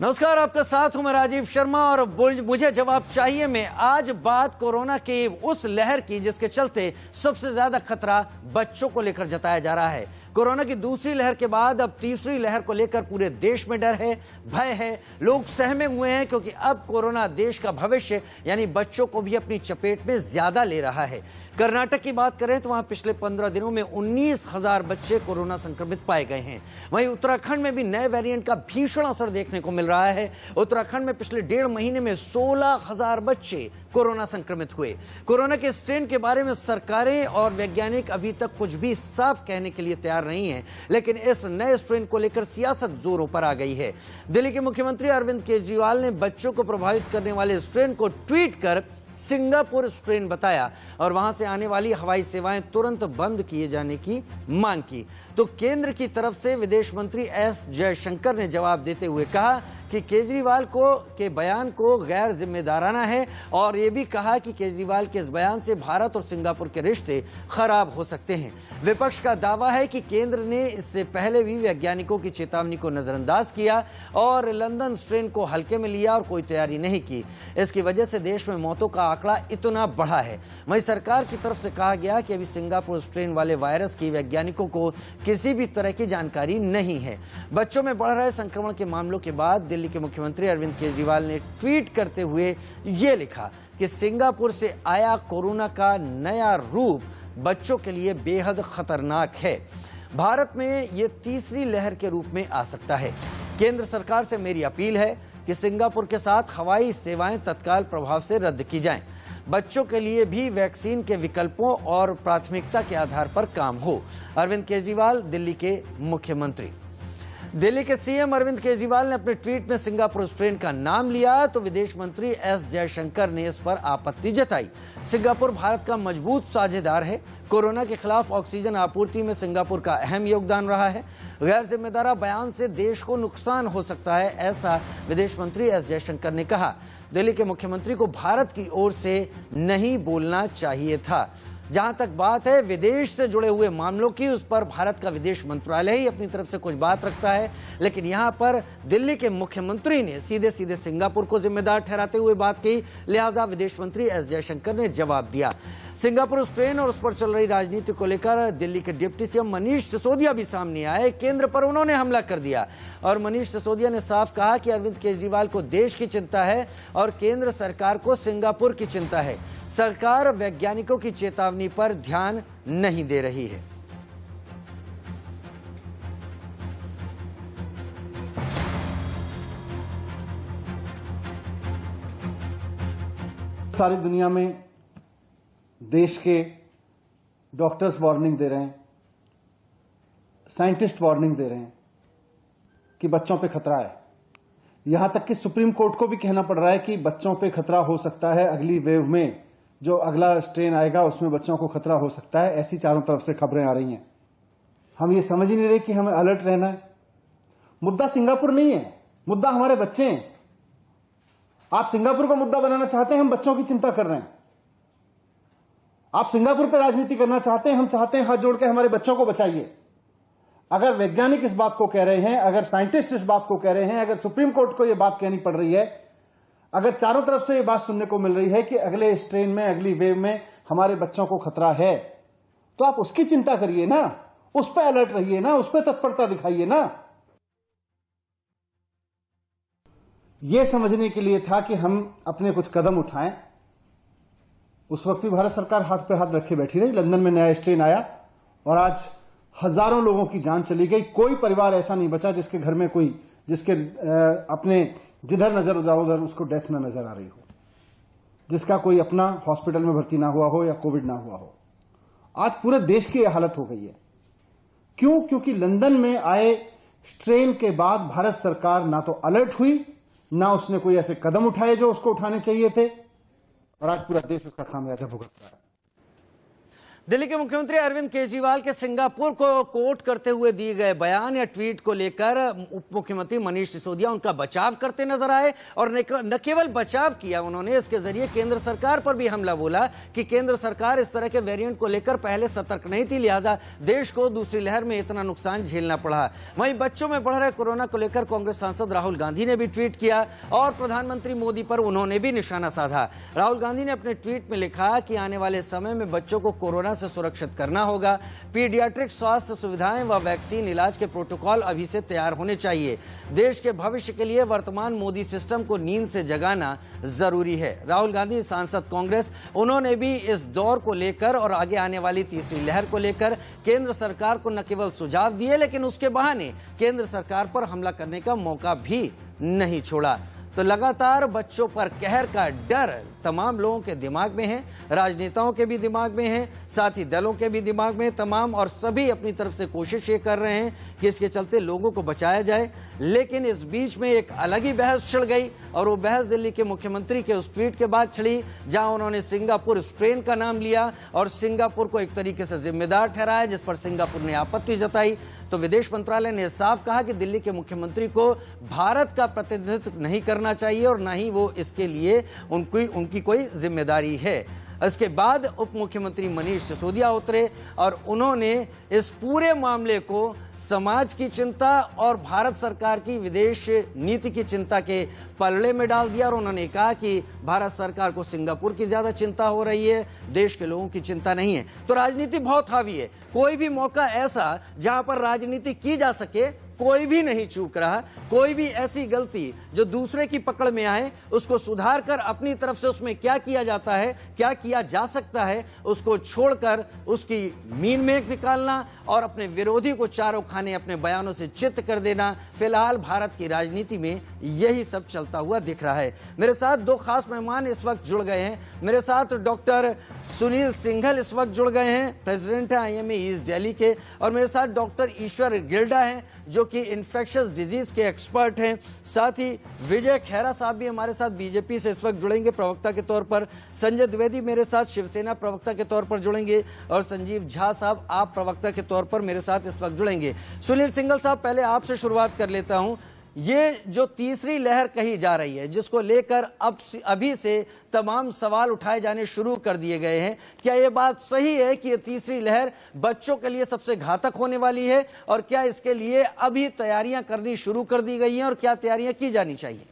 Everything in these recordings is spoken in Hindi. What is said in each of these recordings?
नमस्कार, आपका साथ हूं मैं राजीव शर्मा और मुझे जवाब चाहिए में आज बात कोरोना की उस लहर की जिसके चलते सबसे ज्यादा खतरा बच्चों को लेकर जताया जा रहा है। कोरोना की दूसरी लहर के बाद अब तीसरी लहर को लेकर पूरे देश में डर है, भय है, लोग सहमे हुए हैं क्योंकि अब कोरोना देश का भविष्य यानी बच्चों को भी अपनी चपेट में ज्यादा ले रहा है। कर्नाटक की बात करें तो वहां पिछले 15 दिनों में 19,000 बच्चे कोरोना संक्रमित पाए गए हैं। वहीं उत्तराखंड में भी नए वेरिएंट का भीषण असर देखने को मिल रहा है। उत्तराखंड में पिछले 1.5 महीने में 16,000 बच्चे कोरोना संक्रमित हुए। कोरोना के स्ट्रेन के बारे में सरकारें और वैज्ञानिक अभी तक कुछ भी साफ कहने के लिए तैयार नहीं है, लेकिन इस नए स्ट्रेन को लेकर सियासत जोरों पर आ गई है। दिल्ली के मुख्यमंत्री अरविंद केजरीवाल ने बच्चों को प्रभावित करने वाले स्ट्रेन को ट्वीट कर सिंगापुर स्ट्रेन बताया और वहां से आने वाली हवाई सेवाएं तुरंत बंद किए जाने की मांग की। तो केंद्र की तरफ से विदेश मंत्री एस जयशंकर ने जवाब देते हुए कहा कि केजरीवाल के बयान को गैर जिम्मेदाराना है और यह भी कहा कि केजरीवाल के इस बयान से भारत और सिंगापुर के रिश्ते खराब हो सकते हैं। विपक्ष का दावा है कि केंद्र ने इससे पहले भी वैज्ञानिकों की चेतावनी को नजरअंदाज किया और लंदन स्ट्रेन को हल्के में लिया और कोई तैयारी नहीं की। इसकी वजह से देश में मौतों का आंकड़ा इतना बढ़ा है। वहीं सरकार की तरफ से कहा गया कि अभी सिंगापुर स्ट्रेन वाले वायरस की वैज्ञानिकों को किसी भी तरह की जानकारी नहीं है। बच्चों में बढ़ रहे संक्रमण के मामलों के बाद दिल्ली के मुख्यमंत्री अरविंद केजरीवाल ने ट्वीट करते हुए ये लिखा कि सिंगापुर से आया कोरोना का नया रूप बच्चों के लिए बेहद खतरनाक है। भारत में ये तीसरी लहर के रूप में आ सकता है। केंद्र सरकार से मेरी अपील है कि सिंगापुर के साथ हवाई सेवाएं तत्काल प्रभाव से रद्द की जाएं। बच्चों के लिए भी वैक्सीन के विकल्पों और प्राथमिकता के आधार पर काम हो। अरविंद केजरीवाल, दिल्ली के मुख्यमंत्री। दिल्ली के सीएम अरविंद केजरीवाल ने अपने ट्वीट में सिंगापुर स्ट्रेन का नाम लिया तो विदेश मंत्री एस जयशंकर ने इस पर आपत्ति जताई। सिंगापुर भारत का मजबूत साझेदार है। कोरोना के खिलाफ ऑक्सीजन आपूर्ति में सिंगापुर का अहम योगदान रहा है। गैर जिम्मेदार बयान से देश को नुकसान हो सकता है, ऐसा विदेश मंत्री एस जयशंकर ने कहा। दिल्ली के मुख्यमंत्री को भारत की ओर से नहीं बोलना चाहिए था। जहां तक बात है विदेश से जुड़े हुए मामलों की, उस पर भारत का विदेश मंत्रालय ही अपनी तरफ से कुछ बात रखता है, लेकिन यहां पर दिल्ली के मुख्यमंत्री ने सीधे सीधे सिंगापुर को जिम्मेदार ठहराते हुए बात की। लिहाजा विदेश मंत्री एस जयशंकर ने जवाब दिया। सिंगापुर स्ट्रेन और उस पर चल रही राजनीति को लेकर दिल्ली के डिप्टी सीएम मनीष सिसोदिया भी सामने आए। केंद्र पर उन्होंने हमला कर दिया और मनीष सिसोदिया ने साफ कहा कि अरविंद केजरीवाल को देश की चिंता है और केंद्र सरकार को सिंगापुर की चिंता है। सरकार वैज्ञानिकों की चेतावनी पर ध्यान नहीं दे रही है। सारी दुनिया में देश के डॉक्टर्स वार्निंग दे रहे हैं, साइंटिस्ट वार्निंग दे रहे हैं कि बच्चों पे खतरा है। यहां तक कि सुप्रीम कोर्ट को भी कहना पड़ रहा है कि बच्चों पे खतरा हो सकता है, अगली वेव में जो अगला स्ट्रेन आएगा उसमें बच्चों को खतरा हो सकता है। ऐसी चारों तरफ से खबरें आ रही हैं। हम ये समझ ही नहीं रहे कि हमें अलर्ट रहना है। मुद्दा सिंगापुर नहीं है, मुद्दा हमारे बच्चे हैं। आप सिंगापुर को मुद्दा बनाना चाहते हैं, हम बच्चों की चिंता कर रहे हैं। आप सिंगापुर पर राजनीति करना चाहते हैं, हम चाहते हैं हाथ जोड़ के हमारे बच्चों को बचाइए। अगर वैज्ञानिक इस बात को कह रहे हैं, अगर साइंटिस्ट इस बात को कह रहे हैं, अगर सुप्रीम कोर्ट को यह बात कहनी पड़ रही है, अगर चारों तरफ से यह बात सुनने को मिल रही है कि अगले स्ट्रेन में, अगली वेव में हमारे बच्चों को खतरा है, तो आप उसकी चिंता करिए ना, उस पर अलर्ट रहिए ना, उस पर तत्परता दिखाइए ना। यह समझने के लिए था कि हम अपने कुछ कदम उठाएं। उस वक्त भी भारत सरकार हाथ पे हाथ रखे बैठी रही। लंदन में नया स्ट्रेन आया और आज हजारों लोगों की जान चली गई। कोई परिवार ऐसा नहीं बचा जिसके घर में कोई, जिसके अपने जिधर नजर उधर उसको डेथ ना नजर आ रही हो, जिसका कोई अपना हॉस्पिटल में भर्ती ना हुआ हो या कोविड ना हुआ हो। आज पूरे देश की यह हालत हो गई है। क्यों? क्योंकि लंदन में आए स्ट्रेन के बाद भारत सरकार ना तो अलर्ट हुई, ना उसने कोई ऐसे कदम उठाए जो उसको उठाने चाहिए थे, और आज पूरा देश उसका खामियाजा भुगत रहा है। दिल्ली के मुख्यमंत्री अरविंद केजरीवाल के सिंगापुर को कोट करते हुए दिए गए बयान या ट्वीट को लेकर उप मुख्यमंत्री मनीष सिसोदिया उनका बचाव करते नजर आए और न केवल बचाव किया, उन्होंने इसके जरिए केंद्र सरकार पर भी हमला बोला कि केंद्र सरकार इस तरह के वेरिएंट को लेकर पहले सतर्क नहीं थी, लिहाजा देश को दूसरी लहर में इतना नुकसान झेलना पड़ा। वहीं बच्चों में बढ़ रहे कोरोना को लेकर कांग्रेस सांसद राहुल गांधी ने भी ट्वीट किया और प्रधानमंत्री मोदी पर उन्होंने भी निशाना साधा। राहुल गांधी ने अपने ट्वीट में लिखा कि आने वाले समय में बच्चों को कोरोना से सुरक्षित करना होगा। पीडियाट्रिक स्वास्थ्य सुविधाएं व वैक्सीन इलाज के प्रोटोकॉल अभी से तैयार होने चाहिए। देश के भविष्य के लिए वर्तमान मोदी सिस्टम को नींद से जगाना जरूरी है। राहुल गांधी सांसद कांग्रेस, उन्होंने भी इस दौर को लेकर और आगे आने वाली तीसरी लहर को लेकर केंद्र सरकार को न केवल सुझाव दिए, लेकिन उसके बहाने केंद्र सरकार पर हमला करने का मौका भी नहीं छोड़ा। तो लगातार बच्चों पर कहर का डर तमाम लोगों के दिमाग में है, राजनेताओं के भी दिमाग में है, साथ ही दलों के भी दिमाग में, तमाम, और सभी अपनी तरफ से कोशिश ये कर रहे हैं कि इसके चलते लोगों को बचाया जाए। लेकिन इस बीच में एक अलग ही बहस छिड़ गई और वो बहस दिल्ली के मुख्यमंत्री के उस ट्वीट के बाद छिड़ी जहां उन्होंने सिंगापुर स्ट्रेन का नाम लिया और सिंगापुर को एक तरीके से जिम्मेदार ठहराया, जिस पर सिंगापुर ने आपत्ति जताई। तो विदेश मंत्रालय ने साफ कहा कि दिल्ली के मुख्यमंत्री को भारत का प्रतिनिधित्व नहीं करना चाहिए और ना ही वो इसके लिए उनकी कोई जिम्मेदारी है। इसके बाद उप मुख्यमंत्री मनीष सिसोदिया उतरे और उन्होंने इस पूरे मामले को समाज की चिंता और भारत सरकार की विदेश नीति की चिंता के पलड़े में डाल दिया और उन्होंने कहा कि भारत सरकार को सिंगापुर की ज्यादा चिंता हो रही है, देश के लोगों की चिंता नहीं है। तो राजनीति बहुत हावी है, कोई भी मौका ऐसा जहां पर राजनीति की जा सके कोई भी नहीं चूक रहा। कोई भी ऐसी गलती जो दूसरे की पकड़ में आए उसको सुधार कर अपनी तरफ से उसमें क्या किया जाता है, क्या किया जा सकता है, उसको छोड़कर उसकी मीन में निकालना और अपने विरोधी को चारों खाने अपने बयानों से चित कर देना, फिलहाल भारत की राजनीति में यही सब चलता हुआ दिख रहा है। मेरे साथ दो खास मेहमान इस वक्त जुड़ गए हैं। मेरे साथ डॉक्टर सुनील सिंघल इस वक्त जुड़ गए हैं, प्रेसिडेंट है IIMA ईस्ट दिल्ली के, और मेरे साथ डॉक्टर ईश्वर गिल्डा हैं जो कि इन्फेक्शियस डिजीज के एक्सपर्ट हैं। साथ ही विजय खैरा साहब भी हमारे साथ बीजेपी से इस वक्त जुड़ेंगे प्रवक्ता के तौर पर, संजय द्विवेदी मेरे साथ शिवसेना प्रवक्ता के तौर पर जुड़ेंगे और संजीव झा साहब आप प्रवक्ता के तौर पर मेरे साथ इस वक्त जुड़ेंगे। सुनील सिंघल साहब, पहले आपसे शुरुआत कर लेता हूं। ये जो तीसरी लहर कही जा रही है जिसको लेकर अभी से तमाम सवाल उठाए जाने शुरू कर दिए गए हैं, क्या ये बात सही है कि ये तीसरी लहर बच्चों के लिए सबसे घातक होने वाली है और क्या इसके लिए अभी तैयारियां करनी शुरू कर दी गई हैं और क्या तैयारियां की जानी चाहिए?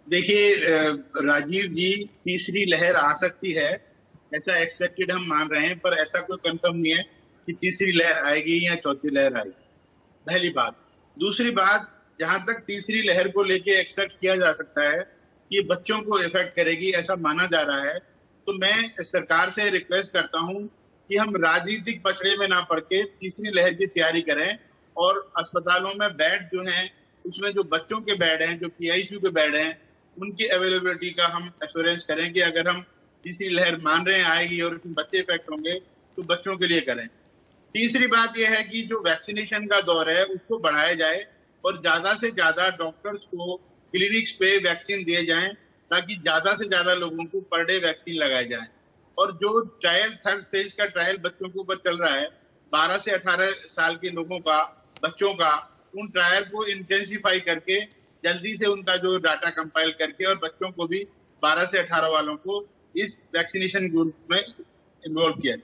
देखिए राजीव जी, तीसरी लहर आ सकती है ऐसा एक्सपेक्टेड हम मान रहे हैं, पर ऐसा कोई कंफर्म नहीं है कि तीसरी लहर आएगी या चौथी लहर आएगी, पहली बात। दूसरी बात, जहां तक तीसरी लहर को लेके एक्सपेक्ट किया जा सकता है कि बच्चों को इफेक्ट करेगी ऐसा माना जा रहा है, तो मैं सरकार से रिक्वेस्ट करता हूं कि हम राजनीतिक पचड़े में ना पड़ के तीसरी लहर की तैयारी करें और अस्पतालों में बेड जो हैं उसमें जो बच्चों के बेड हैं, जो PICU के बेड हैं, उनकी अवेलेबिलिटी का हम एश्योरेंस करें कि अगर हम तीसरी लहर मान रहे हैं आएगी और उसमें बच्चे इफेक्ट होंगे तो बच्चों के लिए करें। तीसरी बात यह है कि जो वैक्सीनेशन का दौर है उसको बढ़ाया जाए और ज्यादा से ज्यादा डॉक्टर्स को क्लिनिक्स पे वैक्सीन दिए जाएं ताकि ज्यादा से ज्यादा लोगों को पर डे वैक्सीन लगाए जाए। और जो ट्रायल, थर्ड फेज का ट्रायल बच्चों के ऊपर चल रहा है 12 से 18 साल के लोगों का, बच्चों का, उन ट्रायल को इंटेंसिफाई करके जल्दी से उनका जो डाटा कंपाइल करके और बच्चों को भी 12 से 18 वालों को इस वैक्सीनेशन ग्रुप में इन्वॉल्व किया।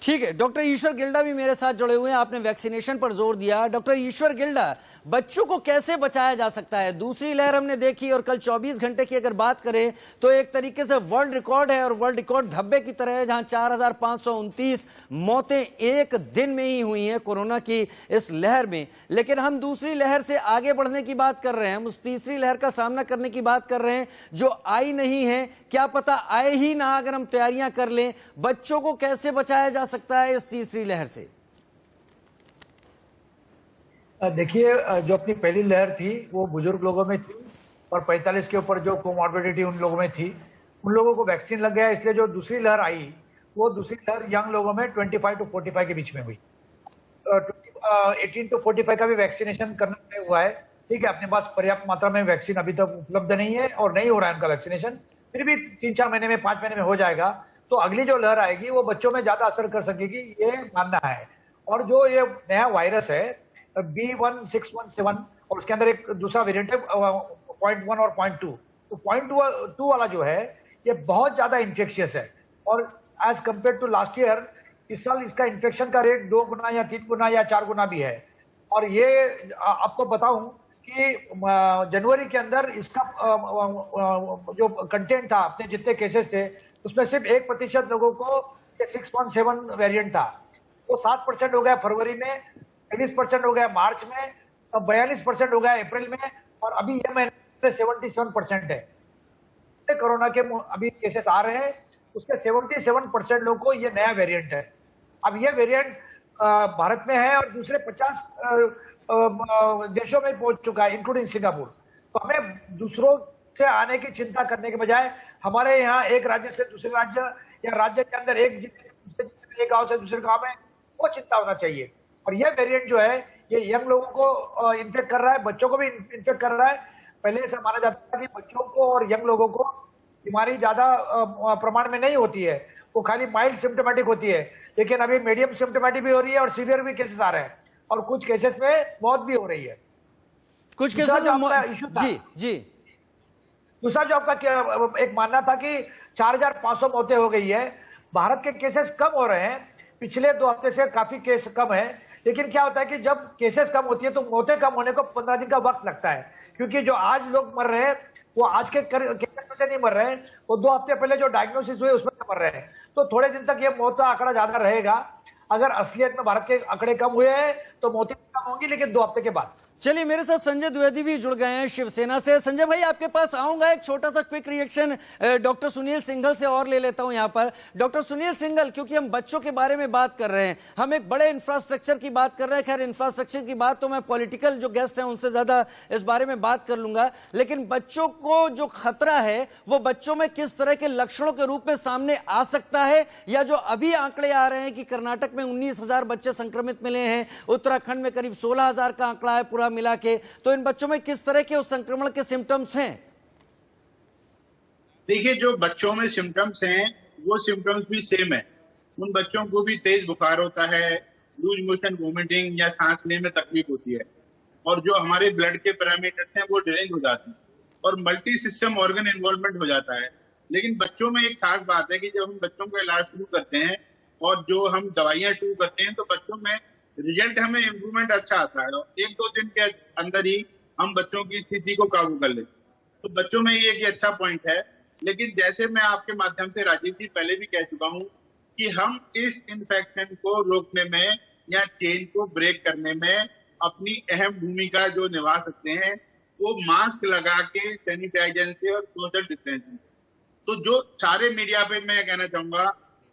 ठीक है, डॉक्टर ईश्वर गिल्डा भी मेरे साथ जुड़े हुए हैं। आपने वैक्सीनेशन पर जोर दिया। डॉक्टर ईश्वर गिल्डा, बच्चों को कैसे बचाया जा सकता है? दूसरी लहर हमने देखी और कल 24 घंटे की अगर बात करें तो एक तरीके से वर्ल्ड रिकॉर्ड है और वर्ल्ड रिकॉर्ड धब्बे की तरह है, जहां 4529 मौतें एक दिन में ही हुई हैं कोरोना की इस लहर में। लेकिन हम दूसरी लहर से आगे बढ़ने की बात कर रहे हैं, हम उस तीसरी लहर का सामना करने की बात कर रहे हैं जो आई नहीं है, क्या पता आए ही ना अगर हम तैयारियां कर लें। बच्चों को कैसे बचाया जा सकता है इस तीसरी लहर से? देखिए, जो अपनी पहली लहर थी वो बुजुर्ग लोगों में थी और 45 के ऊपर जो कोमॉर्बिडिटी उन लोगों में थी, उन लोगों को वैक्सीन लग गया। इसलिए जो दूसरी लहर आई वो दूसरी लहर यंग लोगों में 25 to 45 के बीच में हुई। 18 to 45 का भी वैक्सीनेशन करना हुआ है। ठीक है, अपने पास पर्याप्त मात्रा में वैक्सीन अभी तक उपलब्ध नहीं है और नहीं हो रहा है उनका वैक्सीनेशन, फिर भी 3-4 महीने में, 5 महीने में हो जाएगा। तो अगली जो लहर आएगी वो बच्चों में ज्यादा असर कर सकेगी, ये मानना है। और जो ये नया वायरस है B1617 और उसके अंदर एक दूसरा वेरिएंट है 0.1 और 0.2, तो 0.2 वाला जो है ये बहुत ज्यादा इन्फेक्शियस है और as compare to last year इस साल इसका इन्फेक्शन का रेट 2 गुना या 3 गुना या 4 गुना भी है। और ये आपको बताऊं कि जनवरी के अंदर इसका जो कंटेंट था, अपने जितने केसेस थे उसमें सिर्फ 1% लोगों को 6.7 वेरिएंट था, वो 7% हो गया फरवरी में, 23% हो गया मार्च में, 42% हो गया अप्रैल में, और अभी ये महीने 77% है कोरोना के अभी केसेस आ रहे हैं, उसके 77% लोगों को ये नया वेरिएंट है। अब ये वेरिएंट भारत में है और दूसरे 50 देशों में पहुंच चुका है, इंक्लूडिंग सिंगापुर। तो हमें दूसरों से आने की चिंता करने के बजाय हमारे यहाँ एक राज्य से दूसरे राज्य या राज्य के अंदर एक जिले से दूसरे जिले, एक गांव से दूसरे गांव में, वो चिंता होना चाहिए। और ये वेरिएंट जो है ये यंग लोगों को इन्फेक्ट कर रहा है, बच्चों को भी इन्फेक्ट कर रहा है। पहले से माना जाता है कि बच्चों को और यंग लोगों को बीमारी ज्यादा प्रमाण में नहीं होती है, वो खाली माइल्ड सिम्टोमेटिक होती है, लेकिन अभी मीडियम सिम्टोमेटिक भी हो रही है और सीवियर भी केसेस आ रहे हैं और कुछ केसेस में मौत भी हो रही है। कुछ केसेस में इशू था जी दूसरा जो आपका एक मानना था कि 4500 मौतें हो गई है। भारत के केसेस कम हो रहे हैं, पिछले 2 हफ्ते से काफी केस कम है, लेकिन क्या होता है कि जब केसेस कम होती है तो मौतें कम होने को 15 दिन का वक्त लगता है, क्योंकि जो आज लोग मर रहे हैं वो आज के केसेस में से नहीं मर रहे हैं, वो 2 हफ्ते पहले जो डायग्नोसिस हुए उसमें से मर रहे हैं। तो थोड़े दिन तक ये मौत का आंकड़ा ज्यादा रहेगा। अगर असलियत में भारत के आंकड़े कम हुए हैं तो मौतें कम होंगी, लेकिन 2 हफ्ते के बाद। चलिए, मेरे साथ संजय द्विवेदी भी जुड़ गए हैं शिवसेना से। संजय भाई, आपके पास आऊंगा, एक छोटा सा quick reaction doctor Sunil Singhal से और ले लेता हूं यहां पर। डॉक्टर सुनील सिंघल, क्योंकि हम बच्चों के बारे में बात कर रहे हैं, हम एक बड़े इंफ्रास्ट्रक्चर की बात कर रहे हैं। खैर, इंफ्रास्ट्रक्चर की बात तो मैं पॉलिटिकल जो गेस्ट हैं उनसे ज्यादा इस बारे में बात कर लूंगा, लेकिन बच्चों को जो खतरा है वो बच्चों में किस तरह के लक्षणों के रूप में सामने आ सकता है, या जो अभी आंकड़े आ रहे हैं कि कर्नाटक में 19,000 बच्चे संक्रमित मिले हैं, उत्तराखंड में करीब 16,000 का आंकड़ा है पूरा मिला के, तो इन बच्चों में किस तरह के उस संक्रमण के सिम्टम्स हैं? देखिए, जो बच्चों में सिम्टम्स हैं वो सिम्टम्स भी सेम है। उन बच्चों को भी तेज बुखार होता है, लूज मोशन, वोमिटिंग या सांस लेने में तकलीफ होती है, और जो हमारे ब्लड के पैरामीटर्स हैं वो डिरेंज हो जाते हैं और मल्टी सिस्टम ऑर्गन इन्वॉल्वमेंट हो जाता है। लेकिन बच्चों में एक खास बात है कि जब हम बच्चों का इलाज शुरू करते हैं और जो हम दवाइयां शुरू करते हैं तो बच्चों में रिजल्ट हमें इम्प्रूवमेंट अच्छा आता है, और 1-2 दिन के अंदर ही हम बच्चों की स्थिति को काबू कर लेते हैं। तो बच्चों में ये एक अच्छा पॉइंट है। लेकिन जैसे मैं आपके माध्यम से राजीव जी पहले भी कह चुका हूं कि हम इस इन्फेक्शन को रोकने में या चेन को ब्रेक करने में अपनी अहम भूमिका जो निभा सकते हैं वो मास्क लगा के, सैनिटाइजर से और सोशल डिस्टेंसिंग। तो जो सारे मीडिया पे मैं कहना चाहूंगा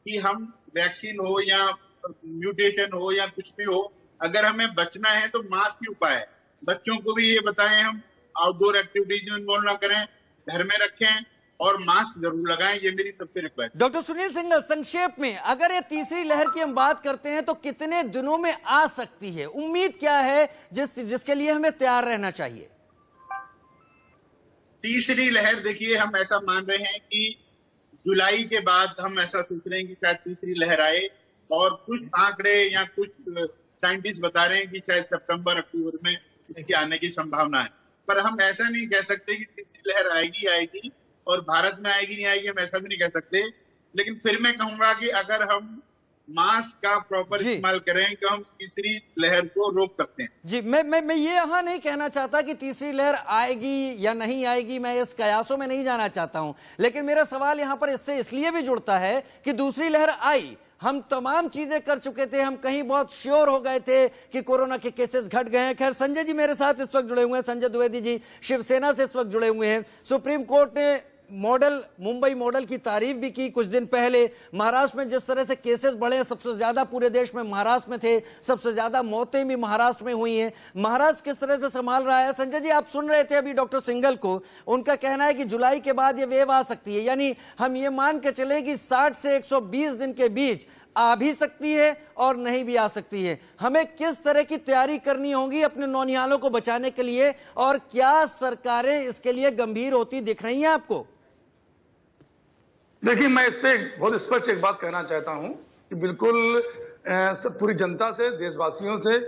कि हम वैक्सीन हो या म्यूटेशन हो या कुछ भी हो, अगर हमें बचना है तो मास्क ही उपाय है। बच्चों को भी ये बताएं हम आउटडोर एक्टिविटीज में इन्वॉल्व ना करें, घर में रखें और मास्क जरूर लगाएं, ये मेरी सबसे रिक्वेस्ट। डॉक्टर सुनील सिंघल, संक्षेप में अगर ये तीसरी लहर की हम बात करते हैं तो कितने दिनों में आ सकती है? उम्मीद क्या है जिसके लिए हमें तैयार रहना चाहिए? तीसरी लहर, देखिए, हम ऐसा मान रहे हैं कि जुलाई के बाद हम ऐसा सोच रहे हैं कि शायद तीसरी लहर आए, और कुछ आंकड़े या कुछ साइंटिस्ट बता रहे हैं कि शायद सितंबर अक्टूबर में इसके आने की संभावना है। पर हम ऐसा नहीं कह सकते कि तीसरी लहर आएगी और भारत में आएगी नहीं आएगी, हम ऐसा भी नहीं कह सकते। लेकिन फिर मैं कहूंगा कि अगर हम मास्क का प्रॉपर इस्तेमाल करें तो हम तीसरी लहर को रोक सकते हैं। जी, मैं ये यहाँ नहीं कहना चाहता कि तीसरी लहर आएगी या नहीं आएगी, मैं इस कयासों में नहीं जाना चाहता हूं, लेकिन मेरा सवाल यहाँ पर इससे इसलिए भी जुड़ता है कि दूसरी लहर आई, हम तमाम चीजें कर चुके थे, हम कहीं बहुत श्योर हो गए थे कि कोरोना के केसेस घट गए हैं। खैर, संजय जी मेरे साथ इस वक्त जुड़े हुए हैं, संजय द्विवेदी जी शिवसेना से इस वक्त जुड़े हुए हैं। सुप्रीम कोर्ट ने मुंबई मॉडल की तारीफ भी की कुछ दिन पहले। महाराष्ट्र में जिस तरह से केसेस बढ़े, सबसे ज्यादा पूरे देश में महाराष्ट्र में थे, सबसे ज्यादा मौतें भी महाराष्ट्र में हुई हैं। महाराष्ट्र किस तरह से संभाल रहा है? संजय जी, आप सुन रहे थे अभी डॉक्टर सिंघल को, उनका कहना है कि जुलाई के बाद ये वेव आ सकती है, यानी हम ये मान के चलें कि 60 से 120 दिन के बीच आ भी सकती है और नहीं भी आ सकती है। हमें किस तरह की तैयारी करनी होगी अपने नौनिहालों को बचाने के लिए, और क्या सरकारें इसके लिए गंभीर होती दिख रही हैं आपको? देखिए, मैं इस पे बहुत स्पष्ट एक बात कहना चाहता हूं कि बिल्कुल पूरी जनता से, देशवासियों से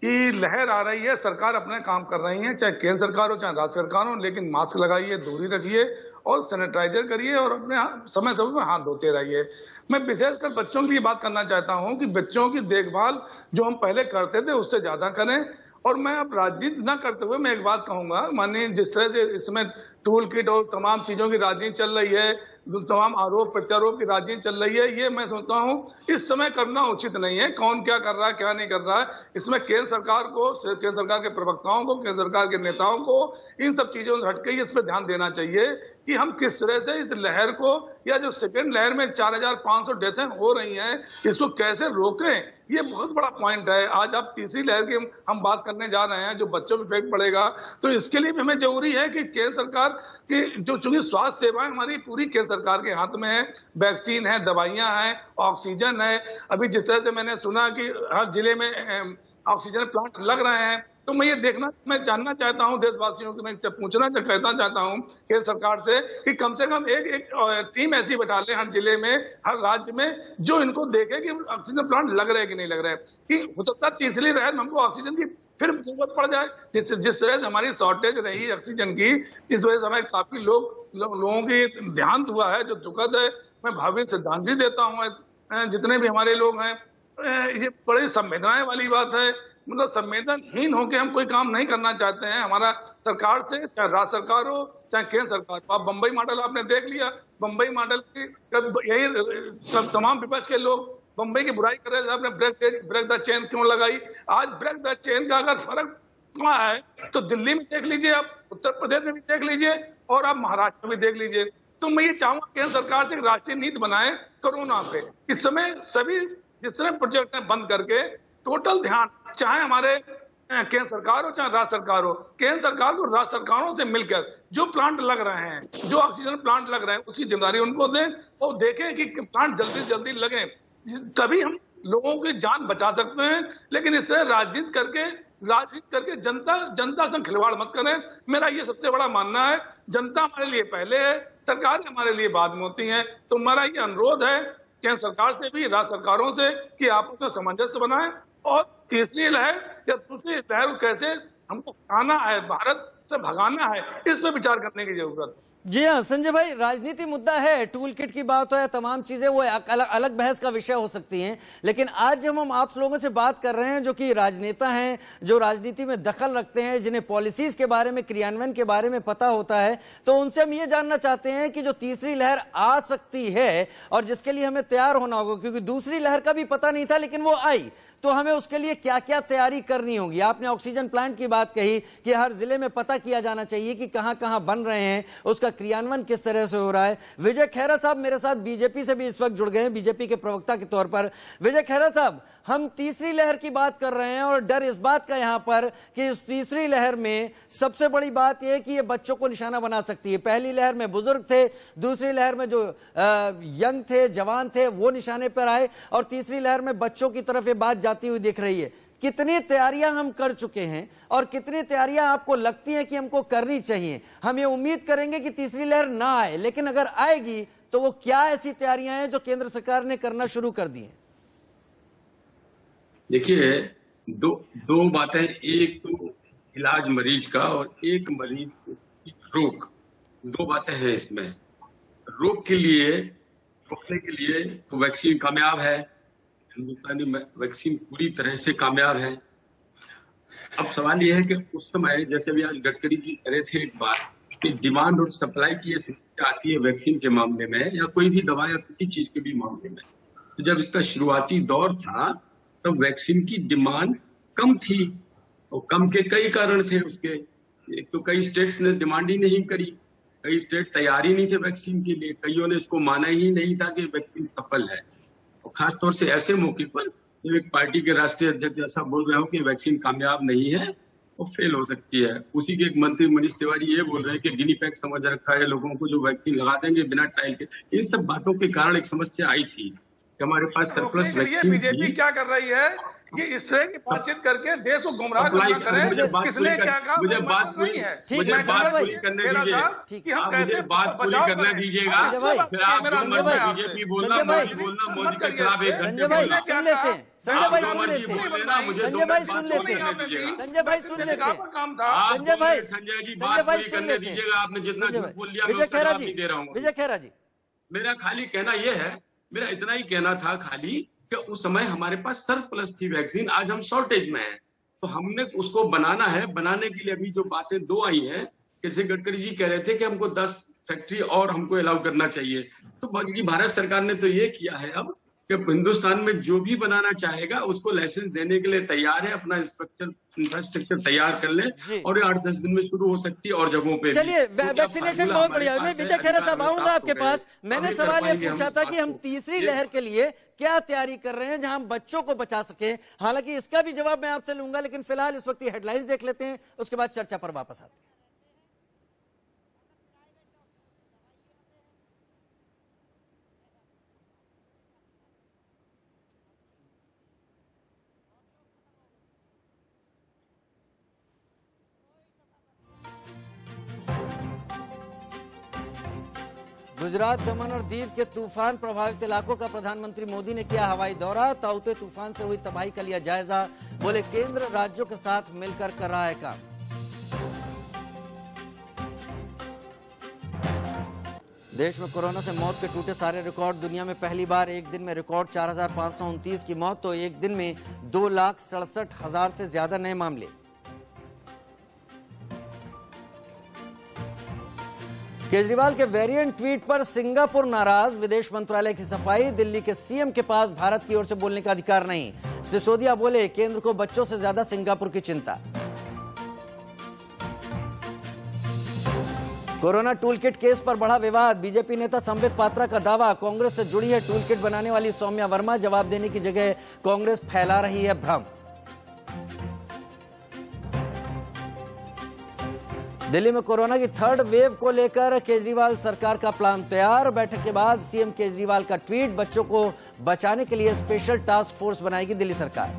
कि लहर आ रही है, सरकार अपना काम कर रही है, चाहे केंद्र सरकार हो चाहे राज्य सरकार हो, लेकिन मास्क लगाइए, दूरी रखिए और सैनिटाइजर करिए और अपने समय समय पर हाथ धोते रहिए। मैं विशेषकर बच्चों की बात करना चाहता हूं कि बच्चों की देखभाल जो हम पहले करते थे उससे ज्यादा करें। और मैं अब राजनीति न करते हुए मैं एक बात कहूंगा, माननीय जिस तरह से इसमें टूल किट और तमाम चीजों की राजनीति चल रही है, तमाम आरोप प्रत्यारोप की राजनीति चल रही है, ये मैं सोचता हूं इस समय करना उचित नहीं है। कौन क्या कर रहा है, क्या नहीं कर रहा है, इसमें केंद्र सरकार को, केंद्र सरकार के प्रवक्ताओं को, केंद्र सरकार के नेताओं को इन सब चीजों से हटके इस पर ध्यान देना चाहिए कि हम किस तरह से इस लहर को, या जो सेकेंड लहर में 4500 डेथें हो रही हैं, इसको कैसे रोकें। ये बहुत बड़ा पॉइंट है। आज आप तीसरी लहर की हम बात करने जा रहे हैं, जो बच्चों पर इफेक्ट पड़ेगा, तो इसके लिए भी हमें जरूरी है कि केंद्र सरकार की जो, चूंकि स्वास्थ्य सेवाएं हमारी पूरी केंद्र सरकार के हाथ में है, वैक्सीन है, दवाइयां हैं, ऑक्सीजन है। अभी जिस तरह से मैंने सुना कि हर जिले में ऑक्सीजन प्लांट लग रहे हैं, तो मैं जानना चाहता हूं देशवासियों को, मैं कहना चाहता हूं केंद्र सरकार से कि कम से कम एक टीम ऐसी बैठा ले हर जिले में, हर राज्य में, जो इनको देखे कि ऑक्सीजन प्लांट लग रहे हैं कि नहीं लग रहे हैं। कि हो सकता है तीसरी लहर में हमको ऑक्सीजन की फिर जरूरत पड़ जाए, जिस तरह से हमारी शॉर्टेज रही ऑक्सीजन की, जिस वजह से हमें काफी लोगों की देहांत हुआ है, जो दुखद है। मैं भावभीनी श्रद्धांजलि देता हूँ जितने भी हमारे लोग हैं। ये बड़ी संवेदनाएं वाली बात है, मतलब संवेदनहीन होकर हम कोई काम नहीं करना चाहते हैं। हमारा सरकार से, चाहे राज्य सरकार हो चाहे केंद्र सरकार हो, आप बंबई मॉडल आपने देख लिया, बंबई मॉडल की यही तमाम विपक्ष के लोग बंबई की बुराई कर रहे थे, आपने ब्रेक द चेन क्यों लगाई। आज ब्रेक द चेन का अगर फर्क कहाँ है तो दिल्ली में देख लीजिए, आप उत्तर प्रदेश में भी देख लीजिए और आप महाराष्ट्र में भी देख लीजिए। तो मैं ये चाहूंगा केंद्र सरकार से राष्ट्रीय नीति बनाए कोरोना पे। इस समय सभी जिस तरह प्रोजेक्ट है बंद करके टोटल ध्यान, चाहे हमारे केंद्र सरकार हो चाहे राज्य सरकार हो, केंद्र सरकार को राज्य सरकारों से मिलकर जो प्लांट लग रहे हैं, जो ऑक्सीजन प्लांट लग रहे हैं, उसकी जिम्मेदारी उनको दें और देखें कि प्लांट जल्दी से जल्दी लगे, तभी हम लोगों की जान बचा सकते हैं। लेकिन इस तरह राजनीति करके जनता से खिलवाड़ मत करें। मेरा ये सबसे बड़ा मानना है। जनता हमारे लिए पहले है, सरकार हमारे लिए बाद में होती है। तो मेरा ये अनुरोध है केंद्र सरकार से भी, राज्य सरकारों से, कि आपस में सामंजस्य बनाएं और तीसरी लहर या दूसरी लहर को कैसे हमको हटाना है, भारत से भगाना है, इस पर विचार करने की जरूरत है। जी हाँ संजय भाई, राजनीति मुद्दा है, टूल किट की बात है, तमाम चीजें वो अलग बहस का विषय हो सकती हैं। लेकिन आज जब हम आप लोगों से बात कर रहे हैं जो कि राजनेता हैं, जो राजनीति में दखल रखते हैं, जिन्हें पॉलिसीज के बारे में, क्रियान्वयन के बारे में पता होता है, तो उनसे हम ये जानना चाहते हैं कि जो तीसरी लहर आ सकती है और जिसके लिए हमें तैयार होना होगा, क्योंकि दूसरी लहर का भी पता नहीं था लेकिन वो आई, तो हमें उसके लिए क्या क्या तैयारी करनी होगी। आपने ऑक्सीजन प्लांट की बात कही कि हर जिले में पता किया जाना चाहिए कि कहां कहां बन रहे हैं, उसका क्रियान्वयन किस तरह से हो रहा है। विजय खैरा साहब मेरे साथ बीजेपी से भी इस वक्त जुड़ गए हैं, बीजेपी के प्रवक्ता के तौर पर। विजय खैरा साहब, हम तीसरी लहर की बात कर रहे हैं और डर इस बात का यहां पर कि इस तीसरी लहर में सबसे बड़ी बात यह है कि ये बच्चों को निशाना बना सकती है। पहली लहर में बुजुर्ग थे, दूसरी लहर में जो यंग थे, जवान थे, वो निशाने पर आए, और तीसरी लहर में बच्चों की तरफ ये बात जाती हुई दिख रही है। कितनी तैयारियां हम कर चुके हैं और कितनी तैयारियां आपको लगती हैं कि हमको करनी चाहिए? हम ये उम्मीद करेंगे कि तीसरी लहर ना आए, लेकिन अगर आएगी तो वो क्या ऐसी तैयारियां हैं जो केंद्र सरकार ने करना शुरू कर दी हैं? देखिए, दो बातें, एक तो इलाज मरीज का और एक मरीज की रोक, दो बातें हैं इसमें। रोकने के लिए तो वैक्सीन कामयाब है, हिंदुस्तानी वैक्सीन पूरी तरह से कामयाब है। अब सवाल यह है कि उस समय, जैसे भी आज गडकरी जी कह रहे थे एक बार, कि डिमांड और सप्लाई की ये समस्या आती है वैक्सीन के मामले में या कोई भी दवा या किसी चीज के भी मामले में। तो जब इसका शुरुआती दौर था तब वैक्सीन की डिमांड कम थी, और कम के कई कारण थे उसके। एक तो कई स्टेट्स ने डिमांड ही नहीं करी, कई स्टेट तैयार ही नहीं थे वैक्सीन के लिए, कईयों ने इसको माना ही नहीं था कि वैक्सीन सफल है। और खासतौर से ऐसे मौके पर जब एक पार्टी के राष्ट्रीय अध्यक्ष ऐसा बोल रहे हो कि वैक्सीन कामयाब नहीं है और फेल हो सकती है। उसी के एक मंत्री मनीष तिवारी ये बोल रहे हैं कि गिनी पैक समझ रखा है लोगों को, जो वैक्सीन लगा देंगे बिना ट्रायल के। इन सब बातों के कारण एक समस्या आई थी कि हमारे पास सरप्लस वैक्सीन बीजेपी क्या कर रही है ये इस तरह की बातचीत करके देश को गुमराह करना करें, किसने क्या कहा मुझे बात पूरी है। मुझे बात पूरी करने दीजिए, कि हम आप कैसे मुझे बात पूरी करने दीजिएगा, फिर आप बीजेपी बोलना, मोदी बोलना, मोदी के खिलाफ एक घंटे संजय भाई बोलना। सुन लेते हैं, संजय भाई सुन लेते बोल हैं, लेना, मुझे संजय 2 भाई मिनट सुन बात लेते पूरी हैं, करने दीजिएगा। संजय भाई सुन लेते हैं, काम था। आप संजय भाई, संजय जी संजय बात भाई पूरी सुन करने लेते हैं। दीजिएगा। आपने जितना संजय झूठ भाई, बोल लिया मैं विजय उसका खेरा जवाब जी, नहीं दे रहा हूँ। विजय खेरा जी, मेरा खाली कहना यह है, मेरा इतना ही कहना था खाली कि उस समय हमारे पास सरप्लस थी वैक्सीन, आज हम शॉर्टेज में हैं, तो हमने उसको बनाना है। बनाने के लिए अभी जो बातें 2 आई हैं, जैसे गडकरी जी कह रहे थे कि हमको 10 फैक्ट्री और हमको अलाउ करना चाहिए, तो बल्कि भारत सरकार ने तो ये किया है अब कि हिंदुस्तान में जो भी बनाना चाहेगा उसको लाइसेंस देने के लिए तैयार है, अपना इंफ्रास्ट्रक्चर तैयार कर ले और 8-10 दिन में शुरू हो सकती है और जगहों पे। चलिए वैक्सीनेशन बहुत बढ़िया। मैं विजय खेरा साहब आऊंगा आपके पास। मैंने सवाल ये पूछा था कि हम तीसरी लहर के लिए क्या तैयारी कर रहे हैं जहां हम बच्चों को बचा सके। हालांकि इसका भी जवाब मैं आपसे लूंगा, लेकिन फिलहाल इस वक्त हेडलाइंस देख लेते हैं, उसके बाद चर्चा पर वापस आते हैं। गुजरात, दमन और दीव के तूफान प्रभावित इलाकों का प्रधानमंत्री मोदी ने किया हवाई दौरा। ताउते तूफान से हुई तबाही का लिया जायजा। बोले केंद्र राज्यों के साथ मिलकर कर रहा है काम। देश में कोरोना से मौत के टूटे सारे रिकॉर्ड। दुनिया में पहली बार एक दिन में रिकॉर्ड 4,529 की मौत, तो एक दिन में 2,67,000 से ज्यादा नए मामले। केजरीवाल के वेरिएंट ट्वीट पर सिंगापुर नाराज। विदेश मंत्रालय की सफाई। दिल्ली के सीएम के पास भारत की ओर से बोलने का अधिकार नहीं। सिसोदिया बोले केंद्र को बच्चों से ज्यादा सिंगापुर की चिंता। कोरोना टूलकिट केस पर बढ़ा विवाद। बीजेपी नेता संबित पात्रा का दावा कांग्रेस से जुड़ी है टूलकिट बनाने वाली सौम्या वर्मा। जवाब देने की जगह कांग्रेस फैला रही है भ्रम। दिल्ली में कोरोना की 3rd वेव को लेकर केजरीवाल सरकार का प्लान तैयार। बैठक के बाद सीएम केजरीवाल का ट्वीट। बच्चों को बचाने के लिए स्पेशल टास्क फोर्स बनाएगी दिल्ली सरकार।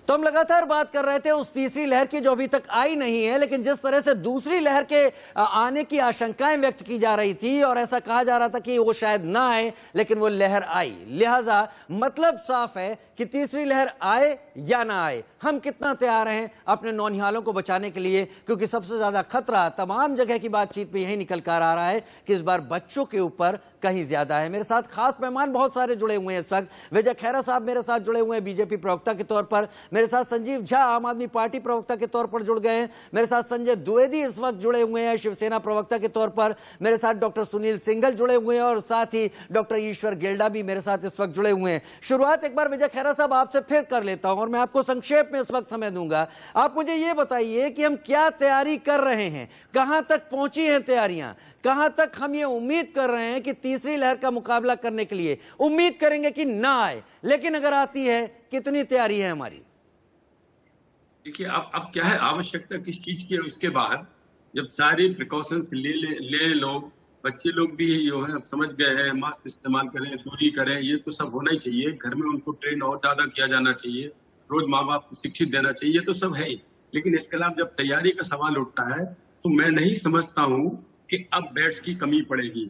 तो हम लगातार बात कर रहे थे उस तीसरी लहर की जो अभी तक आई नहीं है, लेकिन जिस तरह से दूसरी लहर के आने की आशंकाएं व्यक्त की जा रही थी और ऐसा कहा जा रहा था कि वो शायद ना आए, लेकिन वो लहर आई। लिहाजा मतलब साफ है कि तीसरी लहर आए या ना आए, हम कितना तैयार हैं अपने नौनिहालों को बचाने के लिए, क्योंकि सबसे ज्यादा खतरा तमाम जगह की बातचीत में यही निकल कर आ रहा है कि इस बार बच्चों के ऊपर कहीं ज्यादा है। मेरे साथ खास मेहमान बहुत सारे जुड़े हुए हैं इस वक्त। विजय खेरा साहब मेरे साथ जुड़े हुए हैं बीजेपी प्रवक्ता के तौर पर। मेरे साथ संजीव झा आम आदमी पार्टी प्रवक्ता के तौर पर जुड़ गए हैं। मेरे साथ संजय द्विवेदी इस वक्त जुड़े हुए हैं शिवसेना प्रवक्ता के तौर पर। मेरे साथ डॉक्टर सुनील सिंघल जुड़े हुए हैं और साथ ही डॉक्टर ईश्वर गेल्डा भी मेरे साथ इस वक्त जुड़े हुए हैं। शुरुआत एक बार विजय खेरा साहब आपसे फिर कर लेता हूं और मैं आपको संक्षेप में इस वक्त समय दूंगा। आप मुझे ये बताइए कि हम क्या तैयारी कर रहे हैं, कहां तक पहुंची हैं तैयारियां, कहां तक हम ये उम्मीद कर रहे हैं कि तीसरी लहर का मुकाबला करने के लिए उम्मीद करेंगे कि ना आए, लेकिन अगर आती है कितनी तैयारी है हमारी? देखिए अब क्या है, आवश्यकता किस चीज की है, उसके बाद जब सारे प्रिकॉशंस ले लोग, बच्चे लोग भी जो है अब समझ गए हैं, मास्क इस्तेमाल करें, दूरी करें, ये तो सब होना ही चाहिए। घर में उनको ट्रेन और ज्यादा किया जाना चाहिए, रोज माँ बाप को शिक्षित देना चाहिए, तो सब है। लेकिन इसके अलावा जब तैयारी का सवाल उठता है तो मैं नहीं समझता हूँ कि अब बेड्स की कमी पड़ेगी,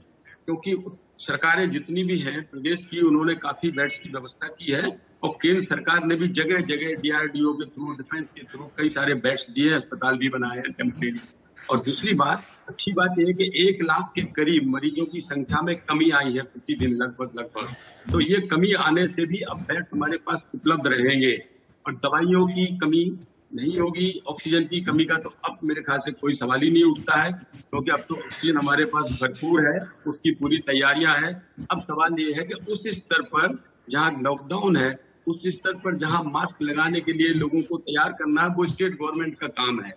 क्योंकि सरकारें जितनी भी हैं प्रदेश की, उन्होंने काफी बेड्स की व्यवस्था की है और केंद्र सरकार ने भी जगह जगह DRDO के थ्रू, डिफेंस के थ्रू कई सारे बेड्स दिए, अस्पताल भी बनाए हैं टेम्परेरी। और दूसरी बात, अच्छी बात यह है कि 1 लाख के करीब मरीजों की संख्या में कमी आई है प्रतिदिन लगभग। तो ये कमी आने से भी अब बेड हमारे पास उपलब्ध रहेंगे और दवाइयों की कमी नहीं होगी। ऑक्सीजन की कमी का तो अब मेरे ख्याल से कोई सवाल ही नहीं उठता है, क्योंकि अब तो ऑक्सीजन हमारे पास भरपूर है, उसकी पूरी तैयारियां हैं। अब सवाल ये है कि उस स्तर पर जहां लॉकडाउन है, उस स्तर पर जहां मास्क लगाने के लिए लोगों को तैयार करना है, वो स्टेट गवर्नमेंट का काम है।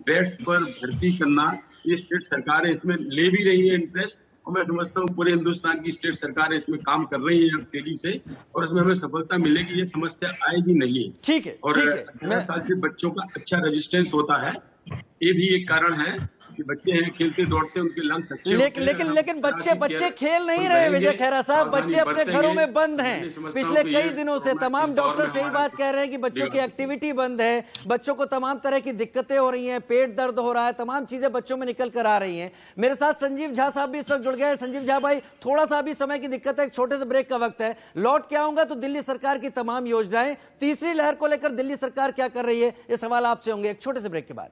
बेड्स पर भर्ती करना ये स्टेट सरकारें इसमें ले भी रही है इंटरेस्ट, और मैं समझता हूँ पूरे हिंदुस्तान की स्टेट सरकारें इसमें काम कर रही है तेजी से, और इसमें हमें सफलता मिलेगी, ये समस्या आएगी नहीं। ठीक है, और 18 साल के बच्चों का अच्छा रेजिस्टेंस होता है, ये भी एक कारण है। कि बच्चे हैं खेलते दौड़ते उनके लंग्स अच्छे होते हैं। लेकिन बच्चे खेल नहीं रहे विजय खैरा साहब, बच्चे अपने घरों में बंद हैं। पिछले कई दिनों से तमाम डॉक्टर से ही बात कह रहे हैं कि बच्चों की एक्टिविटी बंद है, बच्चों को तमाम तरह की दिक्कतें हो रही हैं, पेट दर्द हो रहा है, तमाम चीजें बच्चों में निकल कर आ रही हैं। मेरे साथ संजीव झा साहब भी इस वक्त जुड़ गए। संजीव झा भाई, थोड़ा सा अभी समय की दिक्कत है, एक छोटे से ब्रेक का वक्त है, लौट के आऊंगा तो दिल्ली सरकार की तमाम योजनाएं, तीसरी लहर को लेकर दिल्ली सरकार क्या कर रही है, ये सवाल आपसे होंगे एक छोटे से ब्रेक के बाद।